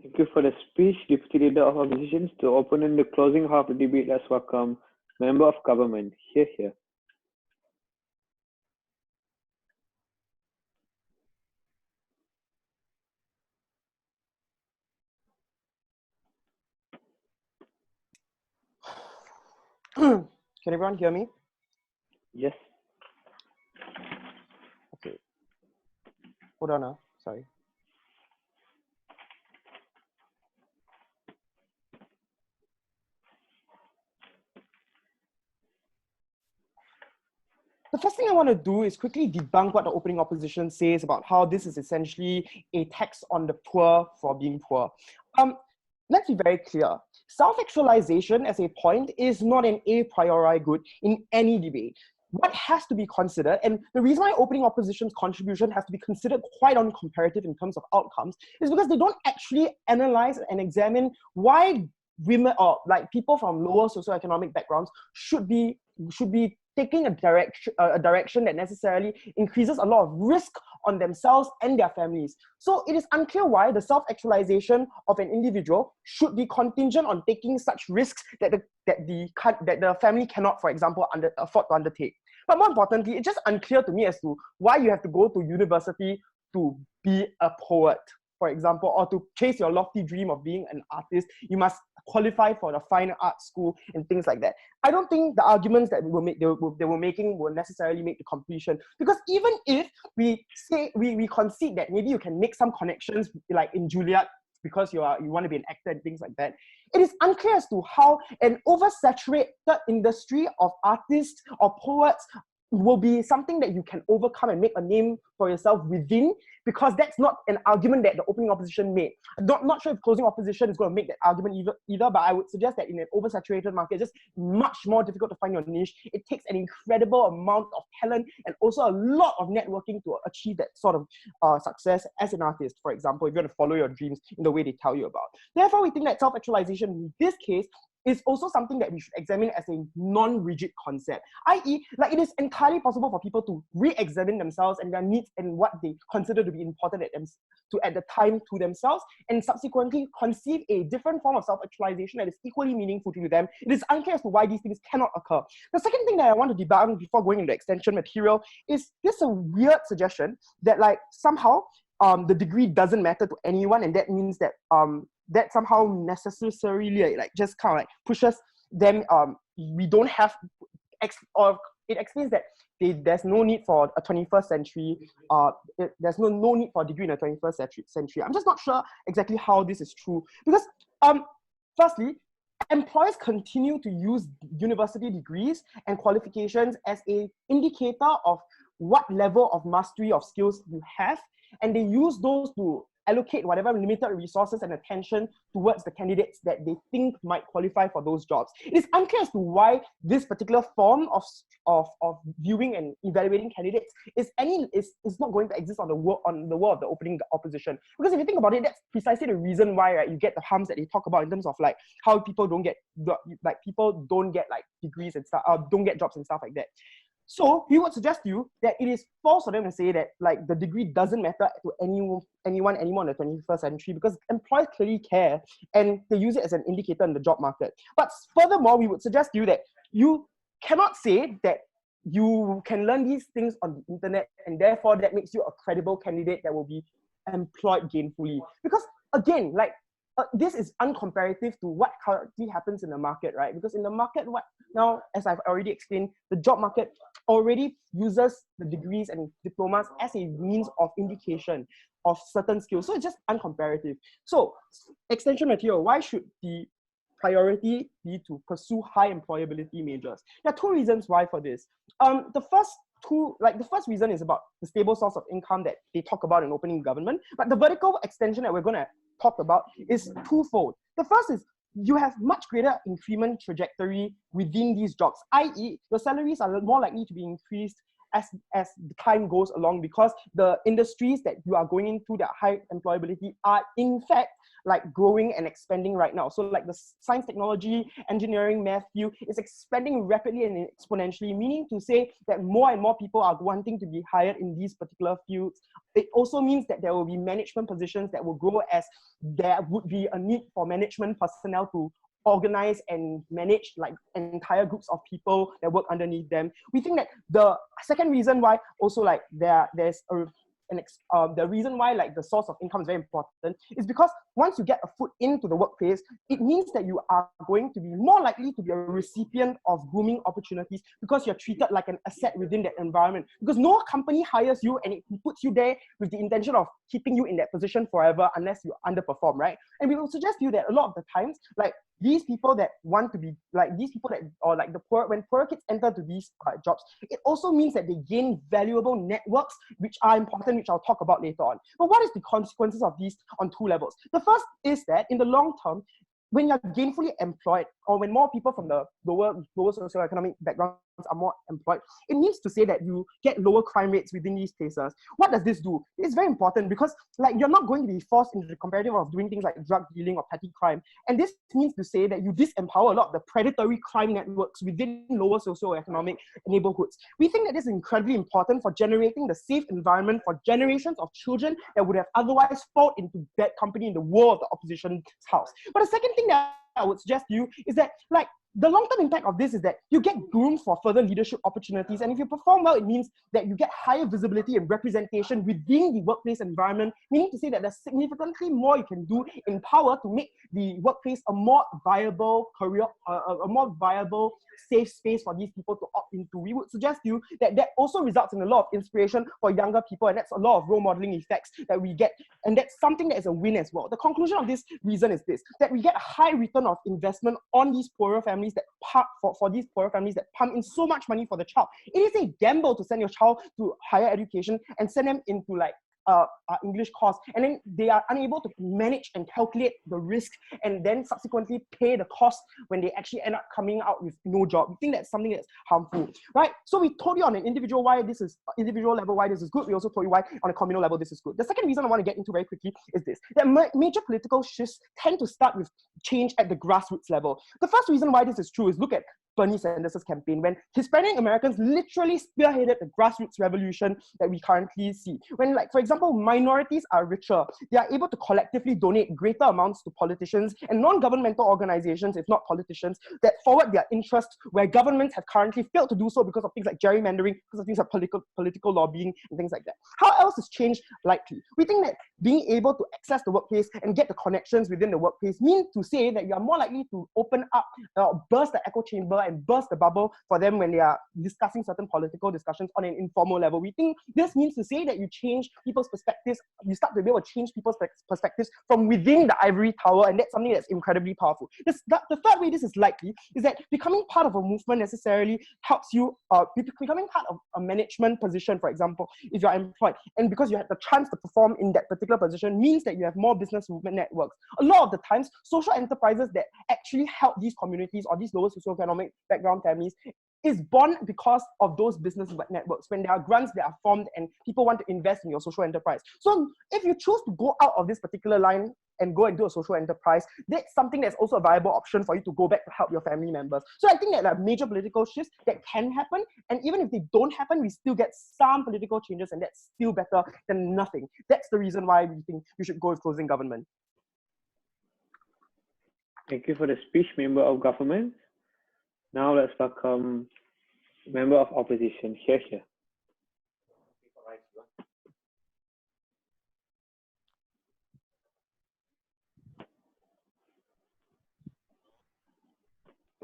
Thank you for the speech, Deputy Leader of Opposition. To open in the closing half of the debate, let's welcome Member of Government. Here. Can everyone hear me? Yes. Okay. Hold on, sorry. The first thing I want to do is quickly debunk what the opening opposition says about how this is essentially a tax on the poor for being poor. Let's be very clear. Self-actualization as a point is not an a priori good in any debate. What has to be considered, and the reason why opening opposition's contribution has to be considered quite uncomparative in terms of outcomes, is because they don't actually analyze and examine why women or like people from lower socioeconomic backgrounds should be taking a direction that necessarily increases a lot of risk on themselves and their families. So it is unclear why the self-actualization of an individual should be contingent on taking such risks that the family cannot, for example, afford to undertake. But more importantly, it's just unclear to me as to why you have to go to university to be a poet, for example, or to chase your lofty dream of being an artist. You must qualify for the fine arts school and things like that. I don't think the arguments that they were making will necessarily make the completion, because even if we say we concede that maybe you can make some connections like in Juilliard because you want to be an actor and things like that, it is unclear as to how an oversaturated industry of artists or poets will be something that you can overcome and make a name for yourself within, because that's not an argument that the opening opposition made. Not sure if closing opposition is going to make that argument either, but I would suggest that in an oversaturated market, it's just much more difficult to find your niche. It takes an incredible amount of talent and also a lot of networking to achieve that sort of success as an artist, for example, if you want to follow your dreams in the way they tell you about. Therefore, we think that self-actualization in this case is also something that we should examine as a non-rigid concept, i.e., like it is entirely possible for people to re-examine themselves and their needs and what they consider to be important at the time to themselves, and subsequently conceive a different form of self-actualization that is equally meaningful to them. It is unclear as to why these things cannot occur. The second thing that I want to debunk before going into extension material is this a weird suggestion that like somehow the degree doesn't matter to anyone, and that means that that somehow necessarily like just kind of like pushes them, we don't have, or it explains that there's no need for a 21st century, there's no need for a degree in the 21st century. I'm just not sure exactly how this is true, because firstly, employers continue to use university degrees and qualifications as an indicator of what level of mastery of skills you have, and they use those to allocate whatever limited resources and attention towards the candidates that they think might qualify for those jobs. It is unclear as to why this particular form of viewing and evaluating candidates is not going to exist on the world of the opening opposition. Because if you think about it, that's precisely the reason why, right, you get the harms that they talk about in terms of like how people don't get degrees and stuff, don't get jobs and stuff like that. So we would suggest to you that it is false for them to say that like the degree doesn't matter to anyone anymore in the 21st century, because employers clearly care and they use it as an indicator in the job market. But furthermore, we would suggest to you that you cannot say that you can learn these things on the internet and therefore that makes you a credible candidate that will be employed gainfully. Because again, like this is uncomparative to what currently happens in the market, right? Because in the market, now, as I've already explained, the job market already uses the degrees and diplomas as a means of indication of certain skills. So it's just uncomparative. So extension material, why should the priority be to pursue high employability majors? There are two reasons why for this. The first reason is about the stable source of income that they talk about in opening government, but the vertical extension that we're going to talk about is twofold. The first is you have much greater increment trajectory within these jobs, i.e. your salaries are more likely to be increased as the time goes along, because the industries that you are going into that high employability are in fact like growing and expanding right now. So like the science, technology, engineering, math field is expanding rapidly and exponentially, meaning to say that more and more people are wanting to be hired in these particular fields. It also means that there will be management positions that will grow as there would be a need for management personnel to organize and manage like entire groups of people that work underneath them. We think that the second reason why also like the reason why like the source of income is very important is because once you get a foot into the workplace, it means that you are going to be more likely to be a recipient of booming opportunities because you're treated like an asset within that environment. Because no company hires you and it puts you there with the intention of keeping you in that position forever unless you underperform, right? And we will suggest to you that a lot of the times, like these people that want to be like these people that, or like the poor, when poor kids enter to these jobs, it also means that they gain valuable networks, which are important, which I'll talk about later on. But what is the consequences of these on two levels? The first is that in the long term, when you're gainfully employed, or when more people from the lower socioeconomic backgrounds are more employed, it means to say that you get lower crime rates within these places. What does this do? It's very important because like you're not going to be forced into the comparative of doing things like drug dealing or petty crime. And this means to say that you disempower a lot of the predatory crime networks within lower socioeconomic neighborhoods. We think that this is incredibly important for generating the safe environment for generations of children that would have otherwise fought into bad company in the war of the opposition's house. But the second thing that I would suggest to you is that like the long-term impact of this is that you get groomed for further leadership opportunities, and if you perform well, it means that you get higher visibility and representation within the workplace environment, meaning to say that there's significantly more you can do in power to make the workplace a more viable career, a more viable safe space for these people to opt into. We would suggest to you that that also results in a lot of inspiration for younger people, and that's a lot of role modeling effects that we get, and that's something that is a win as well. The conclusion of this reason is this, that we get a high return of investment on these poorer families families that for these poorer families that pump in so much money for the child. It is a gamble to send your child to higher education and send them into like English course, and then they are unable to manage and calculate the risk and then subsequently pay the cost when they actually end up coming out with no job. We think that's something that's harmful, right? So we told you on an individual level why this is good. We also told you why on a communal level this is good. The second reason I want to get into very quickly is this, that major political shifts tend to start with change at the grassroots level. The first reason why this is true is look at Bernie Sanders' campaign, when Hispanic Americans literally spearheaded the grassroots revolution that we currently see. When, like, for example, minorities are richer, they are able to collectively donate greater amounts to politicians and non-governmental organizations, if not politicians, that forward their interests where governments have currently failed to do so because of things like gerrymandering, because of things like political lobbying and things like that. How else is change likely? We think that being able to access the workplace and get the connections within the workplace means to say that you are more likely to open up, burst the echo chamber and burst the bubble for them when they are discussing certain political discussions on an informal level. We think this means to say that you change people's perspectives, you start to be able to change people's perspectives from within the ivory tower, and that's something that's incredibly powerful. The third way this is likely is that becoming part of a movement necessarily helps you, becoming part of a management position, for example, if you're employed, and because you have the chance to perform in that particular position means that you have more business movement networks. A lot of the times, social enterprises that actually help these communities or these lower socioeconomic background families is born because of those business networks, when there are grants that are formed and people want to invest in your social enterprise. So if you choose to go out of this particular line and go and do a social enterprise, that's something that's also a viable option for you to go back to help your family members. So I think that there are major political shifts that can happen, and even if they don't happen, we still get some political changes, and that's still better than nothing. That's the reason why we think we should go with closing government. Thank you for the speech, Member of Government. Now let's welcome Member of Opposition. Here.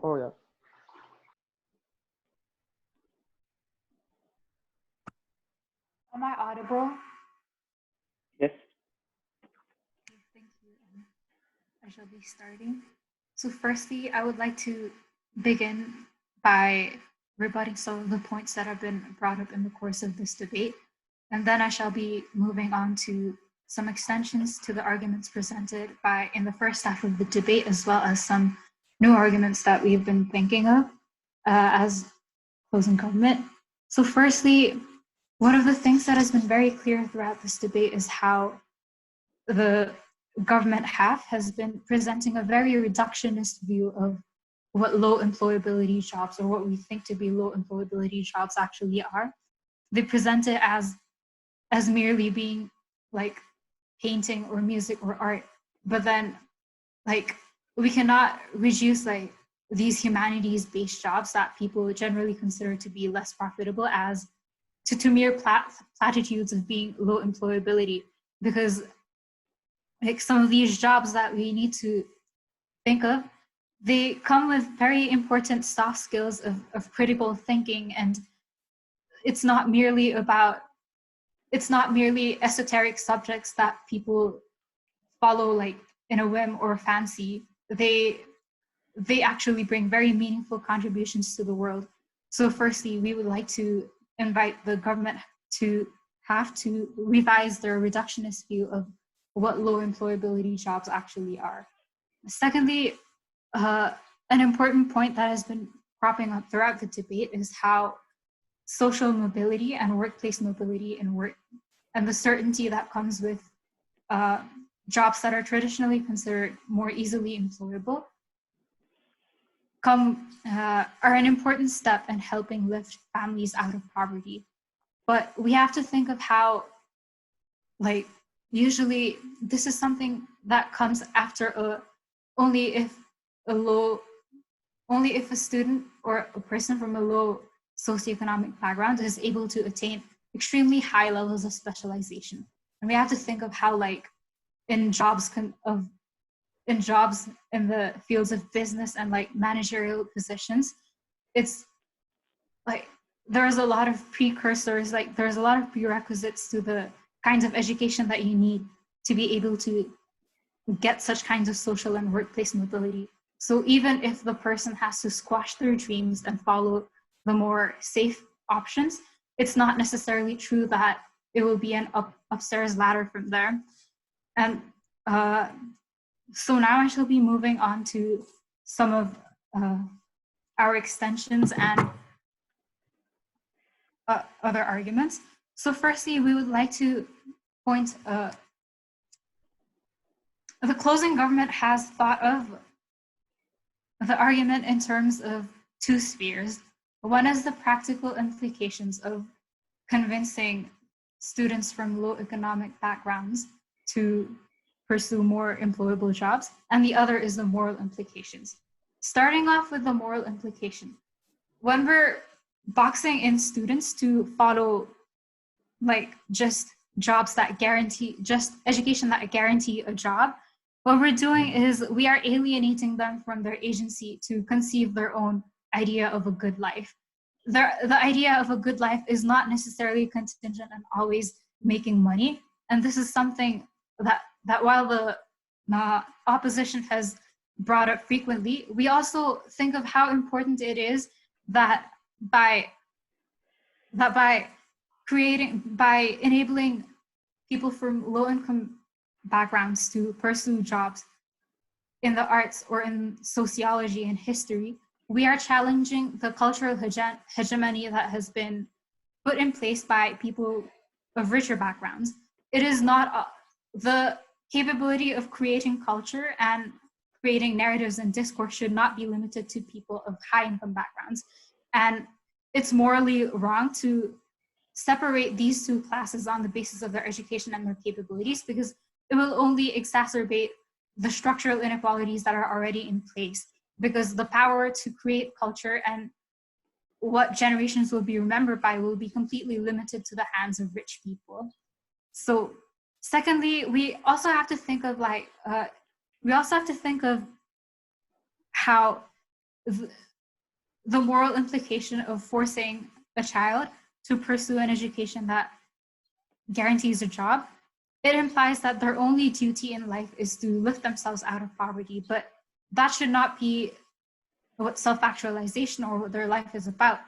Oh yeah. Am I audible? Yes. Thank you. I shall be starting. So firstly, I would like to begin by rebutting some of the points that have been brought up in the course of this debate. And then I shall be moving on to some extensions to the arguments presented in the first half of the debate, as well as some new arguments that we've been thinking of as closing government. So firstly, one of the things that has been very clear throughout this debate is how the government half has been presenting a very reductionist view of what low employability jobs, or what we think to be low employability jobs, actually are. They present it as merely being like painting or music or art, but then like we cannot reduce like these humanities-based jobs that people generally consider to be less profitable as to mere platitudes of being low employability, because like some of these jobs that we need to think of, they come with very important soft skills of critical thinking, and it's not merely esoteric subjects that people follow like in a whim or fancy. They actually bring very meaningful contributions to the world. So firstly, we would like to invite the government to have to revise their reductionist view of what low employability jobs actually are. Secondly, an important point that has been cropping up throughout the debate is how social mobility and workplace mobility and the certainty that comes with jobs that are traditionally considered more easily employable are an important step in helping lift families out of poverty. But we have to think of how, like, usually this is something that comes after only if a student or a person from a low socioeconomic background is able to attain extremely high levels of specialization. And we have to think of how, like, in jobs in the fields of business and like managerial positions, it's like there's a lot of precursors, like there's a lot of prerequisites to the kinds of education that you need to be able to get such kinds of social and workplace mobility. So even if the person has to squash their dreams and follow the more safe options, it's not necessarily true that it will be an upstairs ladder from there. And so now I shall be moving on to some of our extensions and other arguments. So firstly, we would like to point, the closing government has thought of the argument in terms of two spheres. One is the practical implications of convincing students from low economic backgrounds to pursue more employable jobs, and the other is the moral implications. Starting off with the moral implication, when we're boxing in students to follow like just jobs that guarantee, just education that guarantee a job, what we're doing is we are alienating them from their agency to conceive their own idea of a good life. The idea of a good life is not necessarily contingent on always making money. And this is something that while the opposition has brought up frequently, we also think of how important it is that by enabling people from low-income backgrounds to pursue jobs in the arts or in sociology and history, we are challenging the cultural hegemony that has been put in place by people of richer backgrounds. It is not the capability of creating culture and creating narratives and discourse should not be limited to people of high income backgrounds. And it's morally wrong to separate these two classes on the basis of their education and their capabilities, because it will only exacerbate the structural inequalities that are already in place, because the power to create culture and what generations will be remembered by will be completely limited to the hands of rich people. So secondly, we also have to think of how the moral implication of forcing a child to pursue an education that guarantees a job. It implies that their only duty in life is to lift themselves out of poverty, but that should not be what self-actualization or what their life is about.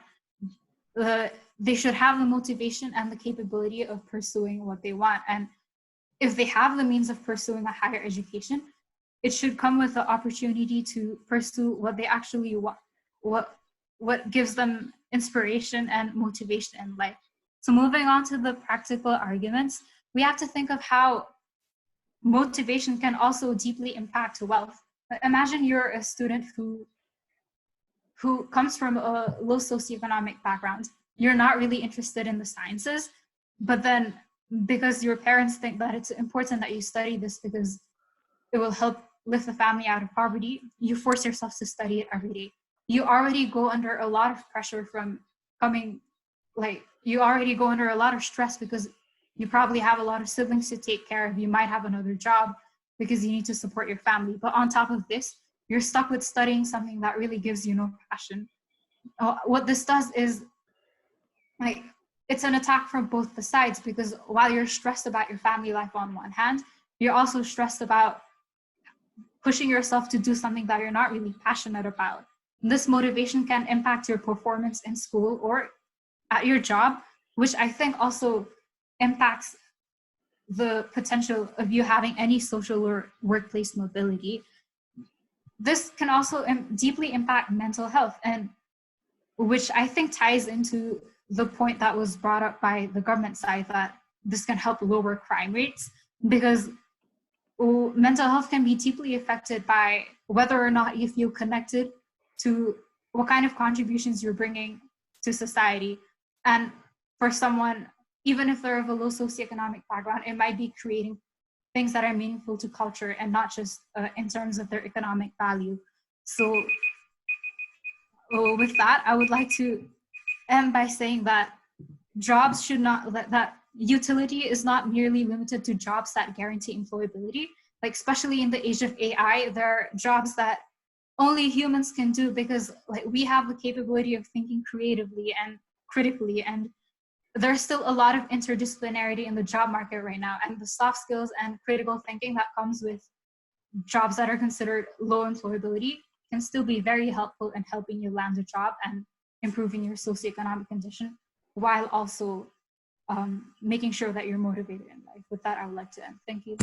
They should have the motivation and the capability of pursuing what they want. And if they have the means of pursuing a higher education, it should come with the opportunity to pursue what they actually want, what gives them inspiration and motivation in life. So moving on to the practical arguments, we have to think of how motivation can also deeply impact wealth. Imagine you're a student who comes from a low socioeconomic background. You're not really interested in the sciences, but then because your parents think that it's important that you study this because it will help lift the family out of poverty, you force yourself to study it every day. You already go under a lot of pressure from you already go under a lot of stress because you probably have a lot of siblings to take care of. You might have another job because you need to support your family. But on top of this, you're stuck with studying something that really gives you no passion. What this does is, it's an attack from both the sides, because while you're stressed about your family life on one hand, you're also stressed about pushing yourself to do something that you're not really passionate about. And this motivation can impact your performance in school or at your job, which I think also impacts the potential of you having any social or workplace mobility. This can also deeply impact mental health, and which I think ties into the point that was brought up by the government side, that this can help lower crime rates, because mental health can be deeply affected by whether or not you feel connected to what kind of contributions you're bringing to society. And for someone, even if they're of a low socioeconomic background, it might be creating things that are meaningful to culture and not just in terms of their economic value. So with that, I would like to end by saying that jobs should not, that utility is not merely limited to jobs that guarantee employability. Especially in the age of AI, there are jobs that only humans can do, because we have the capability of thinking creatively and critically, and there's still a lot of interdisciplinarity in the job market right now, and the soft skills and critical thinking that comes with jobs that are considered low employability can still be very helpful in helping you land a job and improving your socioeconomic condition, while also making sure that you're motivated in life. With that, I would like to end. Thank you.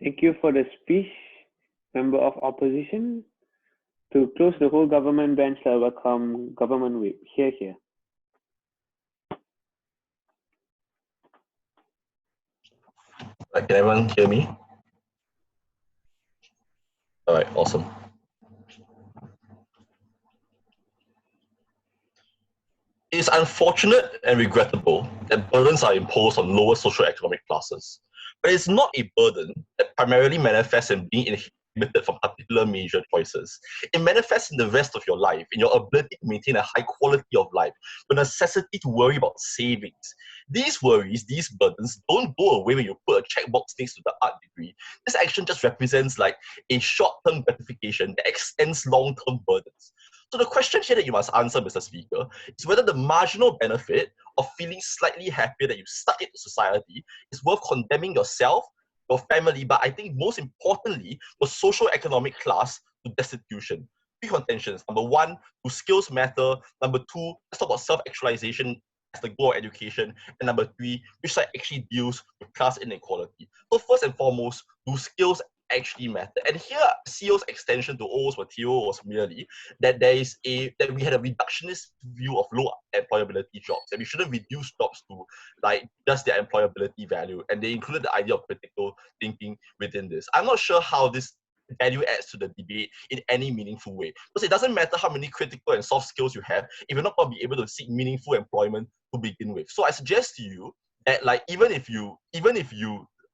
Thank you for the speech, member of opposition. To close the whole government bench, I welcome Government Whip. Here, here. Can everyone hear me? All right, awesome. It's unfortunate and regrettable that burdens are imposed on lower socioeconomic classes, but it's not a burden that primarily manifests in being inhibited from particular major choices. It manifests in the rest of your life, in your ability to maintain a high quality of life, the necessity to worry about savings. These worries, these burdens don't go away when you put a checkbox next to the art degree. This action just represents like a short-term gratification that extends long-term burdens. So the question here that you must answer, Mr. Speaker, is whether the marginal benefit of feeling slightly happier that you stuck into society is worth condemning yourself, your family, but I think most importantly, the socio-economic class to destitution. Three contentions. Number one, do skills matter? Number two, let's talk about self-actualization as the goal of education. And number three, which side actually deals with class inequality. So first and foremost, do skills actually matter? And here, CEO's extension to O's material was merely that that we had a reductionist view of low employability jobs, and we shouldn't reduce jobs to like just their employability value. And they included the idea of critical thinking within this. I'm not sure how this value adds to the debate in any meaningful way, because it doesn't matter how many critical and soft skills you have if you're not going to be able to seek meaningful employment to begin with. So I suggest to you that like even if you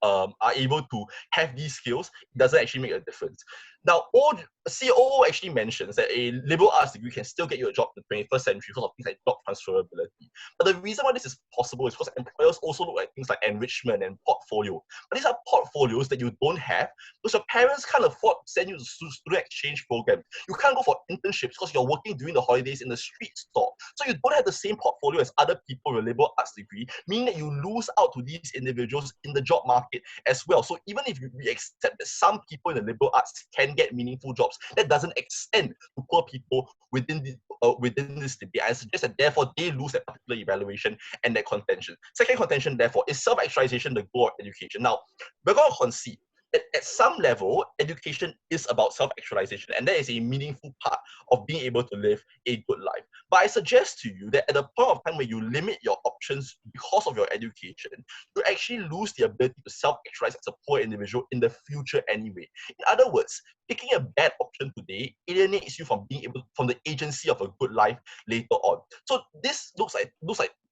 are able to have these skills, it doesn't actually make a difference. Now, COO actually mentions that a liberal arts degree can still get you a job in the 21st century because of things like job transferability. But the reason why this is possible is because employers also look at things like enrichment and portfolio. But these are portfolios that you don't have because your parents can't afford to send you to student exchange program. You can't go for internships because you're working during the holidays in the street stall. So you don't have the same portfolio as other people with a liberal arts degree, meaning that you lose out to these individuals in the job market as well. So even if we accept that some people in the liberal arts can get meaningful jobs, that doesn't extend to poor people within this debate. I suggest that therefore they lose that particular evaluation and that contention. Second contention, therefore, is self-actualization the goal of education. Now, we're going to concede that at some level, education is about self-actualization, and that is a meaningful part of being able to live a good life. But I suggest to you that at the point of time where you limit your options because of your education, you actually lose the ability to self-actualize as a poor individual in the future anyway. In other words, picking a bad option today alienates you from from the agency of a good life later on. So this looks like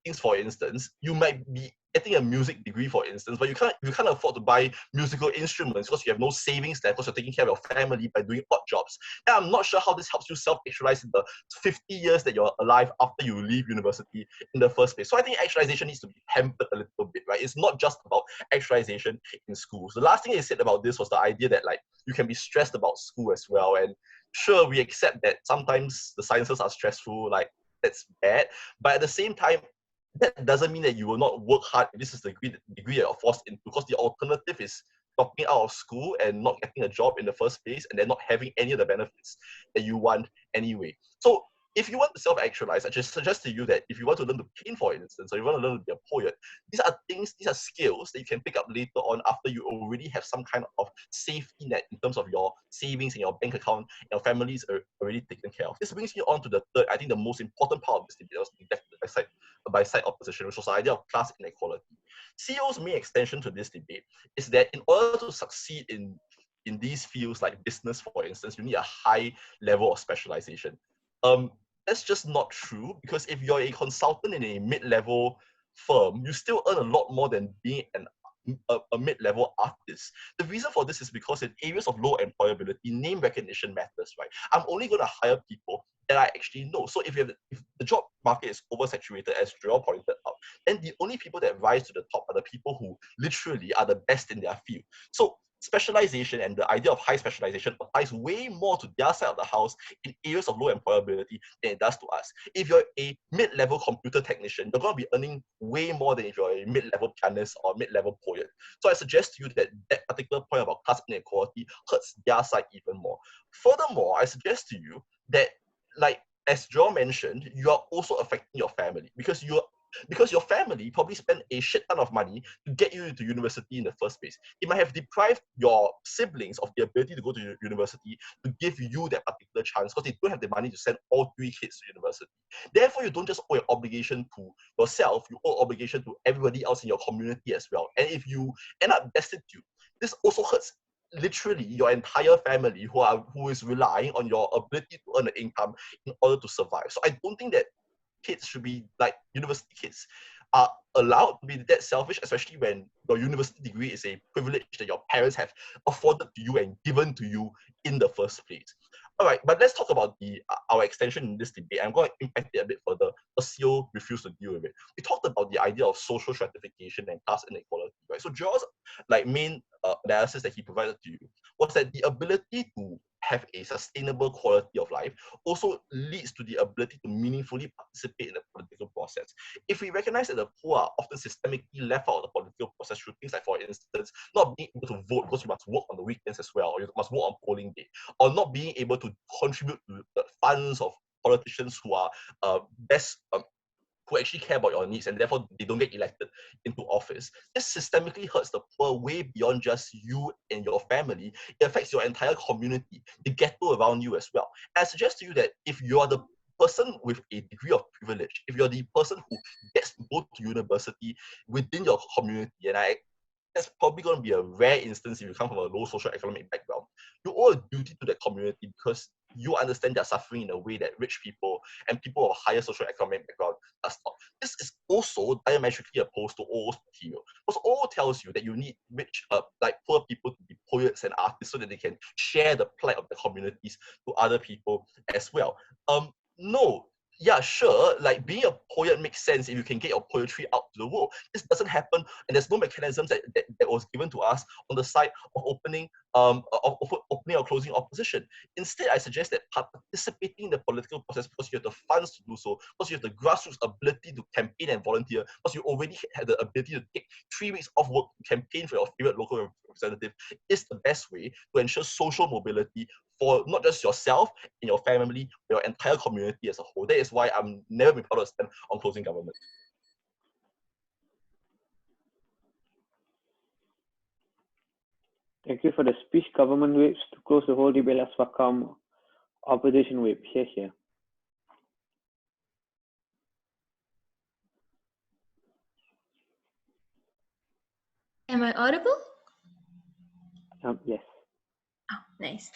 things, for instance, you might be getting a music degree, for instance, but you can't afford to buy musical instruments because you have no savings there because you're taking care of your family by doing odd jobs. And I'm not sure how this helps you self-actualize in the 50 years that you're alive after you leave university in the first place. So I think actualization needs to be hampered a little bit, right? It's not just about actualization in schools. The last thing they said about this was the idea that like you can be stressed about school as well. And sure, we accept that sometimes the sciences are stressful, like that's bad. But at the same time, that doesn't mean that you will not work hard if this is the degree that you're forced into, because the alternative is dropping out of school and not getting a job in the first place and then not having any of the benefits that you want anyway. So if you want to self-actualize, I just suggest to you that if you want to learn to paint, for instance, or you want to learn to be a poet, these are skills that you can pick up later on after you already have some kind of safety net in terms of your savings and your bank account, and your family is already taken care of. This brings me on to the third, I think the most important part of this debate, was defended by side opposition, which was the idea of class inequality. CEO's main extension to this debate is that in order to succeed in these fields like business, for instance, you need a high level of specialization. That's just not true, because if you're a consultant in a mid-level firm, you still earn a lot more than being a mid-level artist. The reason for this is because in areas of low employability, name recognition matters, right? I'm only going to hire people that I actually know. So if the job market is oversaturated, as Joel pointed out, then the only people that rise to the top are the people who literally are the best in their field. So specialization and the idea of high specialization applies way more to their side of the house in areas of low employability than it does to us. If you're a mid-level computer technician, you're going to be earning way more than if you're a mid-level pianist or mid-level poet. So I suggest to you that that particular point about class inequality hurts their side even more. Furthermore, I suggest to you that, like, as Joe mentioned, you are also affecting your family because your family probably spent a shit ton of money to get you into university in the first place. It might have deprived your siblings of the ability to go to university to give you that particular chance because they don't have the money to send all 3 kids to university. Therefore, you don't just owe an obligation to yourself, you owe obligation to everybody else in your community as well. And if you end up destitute, this also hurts literally your entire family who is relying on your ability to earn an income in order to survive. So I don't think that kids should be, like, university kids are allowed to be that selfish, especially when your university degree is a privilege that your parents have afforded to you and given to you in the first place. All right, but let's talk about our extension in this debate. I'm going to impact it a bit further. Socio refused to deal with it. We talked about the idea of social stratification and class inequality, right? So Joel's main analysis that he provided to you was that the ability to have a sustainable quality of life also leads to the ability to meaningfully participate in the political process. If we recognize that the poor are often systemically left out of the political process through things like, for instance, not being able to vote because you must work on the weekends as well, or you must vote on polling day, or not being able to contribute to the funds of politicians who are who actually care about your needs and therefore they don't get elected into office. This systemically hurts the poor way beyond just you and your family. It affects your entire community, the ghetto around you as well. And I suggest to you that if you're the person with a degree of privilege, if you're the person who gets to go to university within your community, and that's probably going to be a rare instance if you come from a low social economic background, you owe a duty to that community because you understand their suffering in a way that rich people and people of higher social economic background does not. This is also diametrically opposed to Orwell's material. Because Orwell tells you that you need rich, like poor people to be poets and artists so that they can share the plight of the communities to other people as well. No. Yeah, sure, like being a poet makes sense if you can get your poetry out to the world. This doesn't happen, and there's no mechanisms that was given to us on the side of opening opening or closing opposition. Instead, I suggest that participating in the political process because you have the funds to do so, because you have the grassroots ability to campaign and volunteer, because you already have the ability to take 3 weeks off work to campaign for your favorite local representative, is the best way to ensure social mobility for not just yourself and your family, but your entire community as a whole. That is why I'm never been proud to stand on closing government. Thank you for the speech, government whips. To close the whole debate, let's welcome opposition whip. Here. Am I audible? Yes. Oh, nice.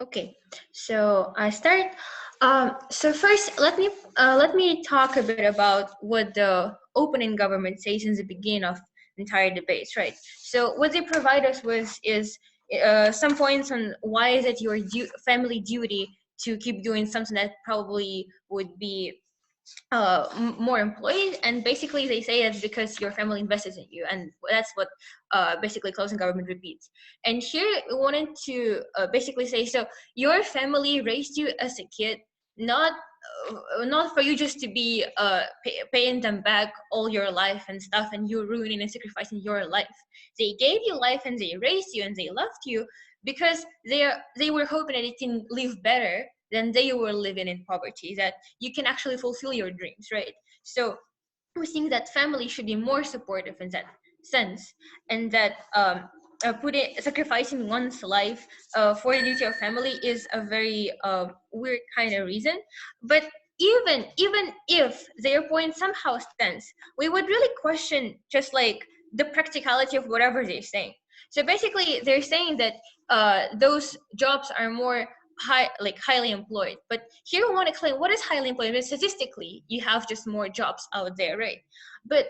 Okay, so I start. So first, let me talk a bit about what the opening government says since the beginning of the entire debates, right? So what they provide us with is some points on why is it your family duty to keep doing something that probably would be more employees, and basically they say it's because your family invested in you, and that's what basically closing government repeats. And here we wanted to basically say, so your family raised you as a kid, not for you just to be paying them back all your life and stuff, and you ruining and sacrificing your life. They gave you life and they raised you and they loved you because they were hoping that you can live better than they were living in poverty, that you can actually fulfill your dreams, right? So we think that family should be more supportive in that sense, and that sacrificing one's life for the duty of family is a very weird kind of reason. But even if their point somehow stands, we would really question just like the practicality of whatever they're saying. So basically they're saying that those jobs are more highly employed, but here we want to claim what is highly employed. But statistically you have just more jobs out there, right? But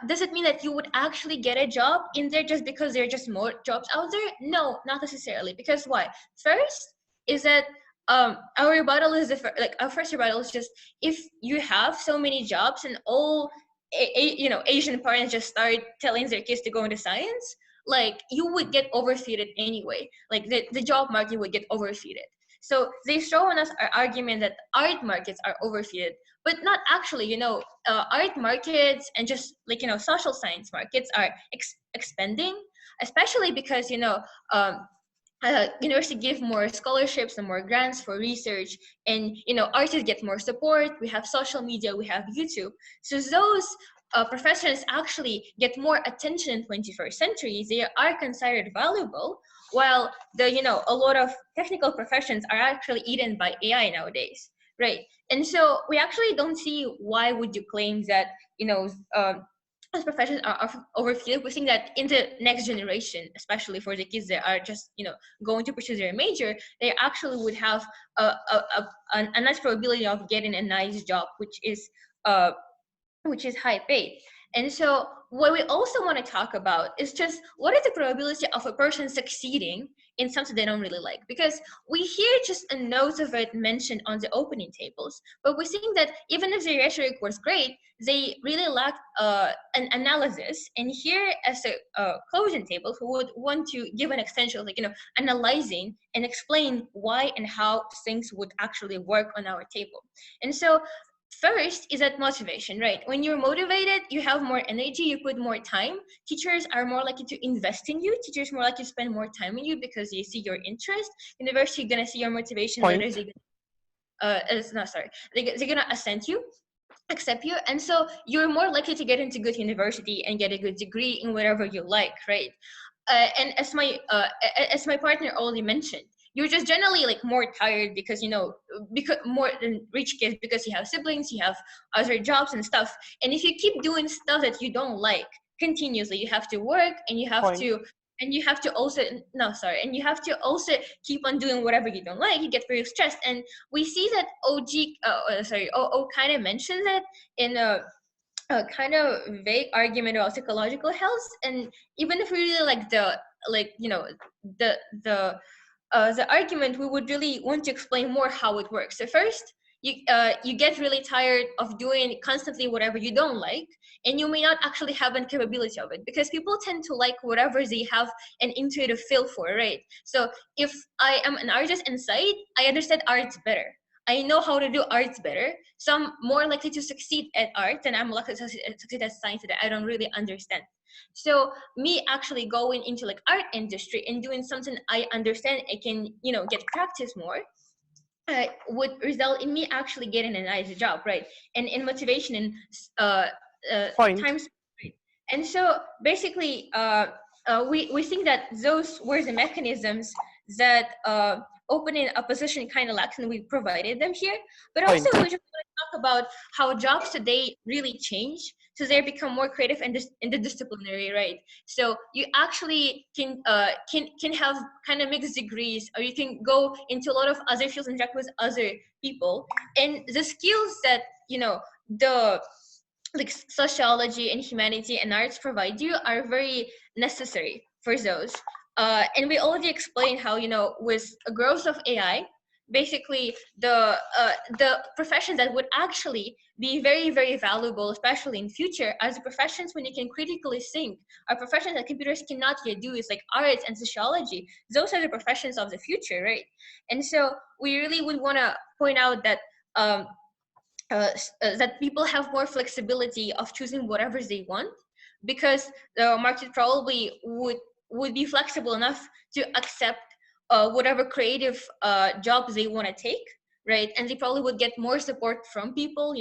does it mean that you would actually get a job in there just because there are just more jobs out there? No, not necessarily. Because why? First is that our rebuttal is our first rebuttal is just, if you have so many jobs and all Asian parents just start telling their kids to go into science, like you would get overfeeded anyway. Like the job market would get overfeeded. So they've shown us our argument that art markets are overfeeded, but not actually. Art markets and just like social science markets are expanding, especially because university give more scholarships and more grants for research, and artists get more support. We have social media, we have YouTube, so those professions actually get more attention in 21st century. They are considered valuable, while a lot of technical professions are actually eaten by AI nowadays, right? And so we actually don't see why would you claim that as professions are overfilled. We think that in the next generation, especially for the kids that are just going to pursue their major, they actually would have a nice probability of getting a nice job, which is high paid. And so what we also want to talk about is just what is the probability of a person succeeding in something they don't really like, because we hear just a note of it mentioned on the opening tables, but we think that even if the rhetoric was great, they really lack an analysis. And here as a closing table, who would want to give an extension of analyzing and explain why and how things would actually work on our table. And so first is that motivation, right? When you're motivated, you have more energy, you put more time. Teachers are more likely to invest in you. Teachers are more likely to spend more time in you because they see your interest. University, you're gonna see your motivation. Letters, they're gonna accept you, and so you're more likely to get into good university and get a good degree in whatever you like, right? And as my partner already mentioned, you're just generally more tired because because more than rich kids, because you have siblings, you have other jobs and stuff, and if you keep doing stuff that you don't like continuously, you have to work, and you have to also keep on doing whatever you don't like. You get very stressed, and we see that OO kind of mentioned that in a kind of vague argument about psychological health. And even if we really like the argument, we would really want to explain more how it works. So first, you get really tired of doing constantly whatever you don't like, and you may not actually have a capability of it, because people tend to like whatever they have an intuitive feel for, right? So if I am an artist inside, I understand arts better. I know how to do arts better, so I'm more likely to succeed at art than I'm likely to succeed at science that I don't really understand. So me actually going into art industry and doing something I understand, I can get practice more, would result in me actually getting a nice job, right? And in motivation and time spent. And so basically we think that those were the mechanisms that opening a position kind of lacks, and we provided them here. But also we just want to talk about how jobs today really change, so they become more creative and interdisciplinary, right? So you actually can have kind of mixed degrees, or you can go into a lot of other fields and interact with other people, and the skills that the sociology and humanity and arts provide you are very necessary for those. And we already explained how with a growth of AI, basically the professions that would actually be very, very valuable, especially in future, as professions when you can critically think, are professions that computers cannot yet do, is like arts and sociology. Those are the professions of the future, right? And so we really would want to point out that that people have more flexibility of choosing whatever they want, because the market probably would be flexible enough to accept whatever creative jobs they want to take, right? And they probably would get more support from people.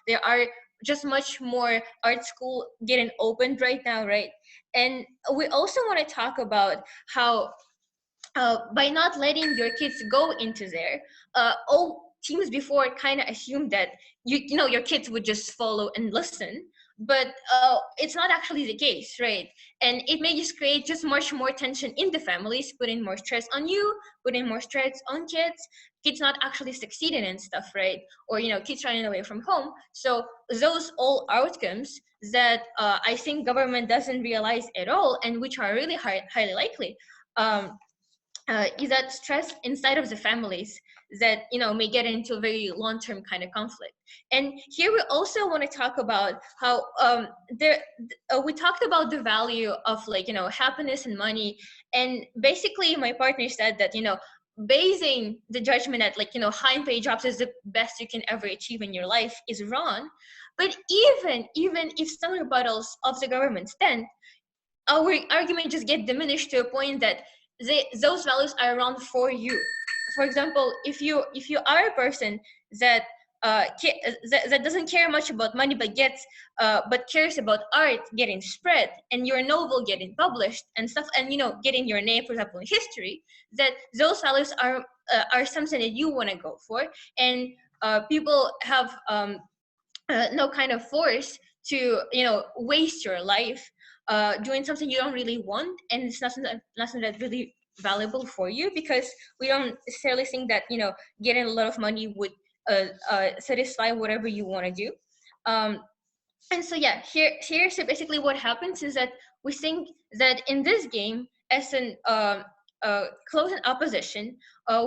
There are just much more art school getting opened right now, right? And we also want to talk about how by not letting your kids go into there, all teams before kind of assumed that your kids would just follow and listen, but it's not actually the case, right? And it may just create just much more tension in the families, putting more stress on you, putting more stress on kids not actually succeeding and stuff, right? Or kids running away from home. So those all outcomes that I think government doesn't realize at all, and which are really highly likely, is that stress inside of the families that may get into a very long-term kind of conflict. And here we also want to talk about how we talked about the value of happiness and money, and basically my partner said that basing the judgment at high paid jobs is the best you can ever achieve in your life is wrong. But even if some rebuttals of the government stand, our argument just get diminished to a point that those values are wrong for you. For example, if you are a person that that doesn't care much about money but cares about art getting spread and your novel getting published and stuff, and getting your name, for example, in history, that those values are something that you want to go for, and people have no kind of force to waste your life doing something you don't really want, and it's nothing that's really valuable for you, because we don't necessarily think that getting a lot of money would satisfy whatever you want to do. And so yeah, here so basically what happens is that we think that in this game, as an close and opposition,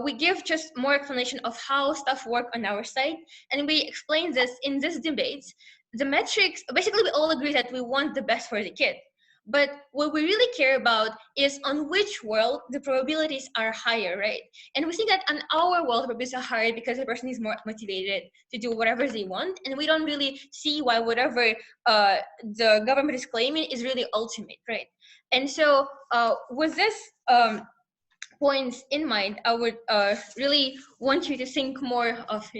we give just more explanation of how stuff work on our side, and we explain this in this debate. The metrics, basically we all agree that we want the best for the kid, but what we really care about is on which world the probabilities are higher, right? And we think that on our world, the probabilities are higher because the person is more motivated to do whatever they want, and we don't really see why whatever the government is claiming is really ultimate, right? And so with this points in mind, I would really want you to think more of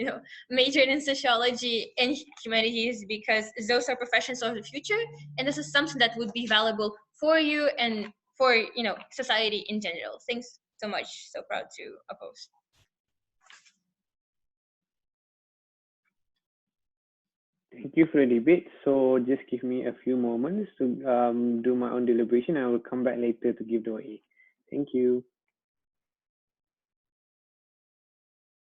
majoring in sociology and humanities, because those are professions of the future, and this is something that would be valuable for you and for society in general. Thanks so much. So proud to oppose. Thank you for the debate. So just give me a few moments to do my own deliberation. I will come back later to give the OA. Thank you.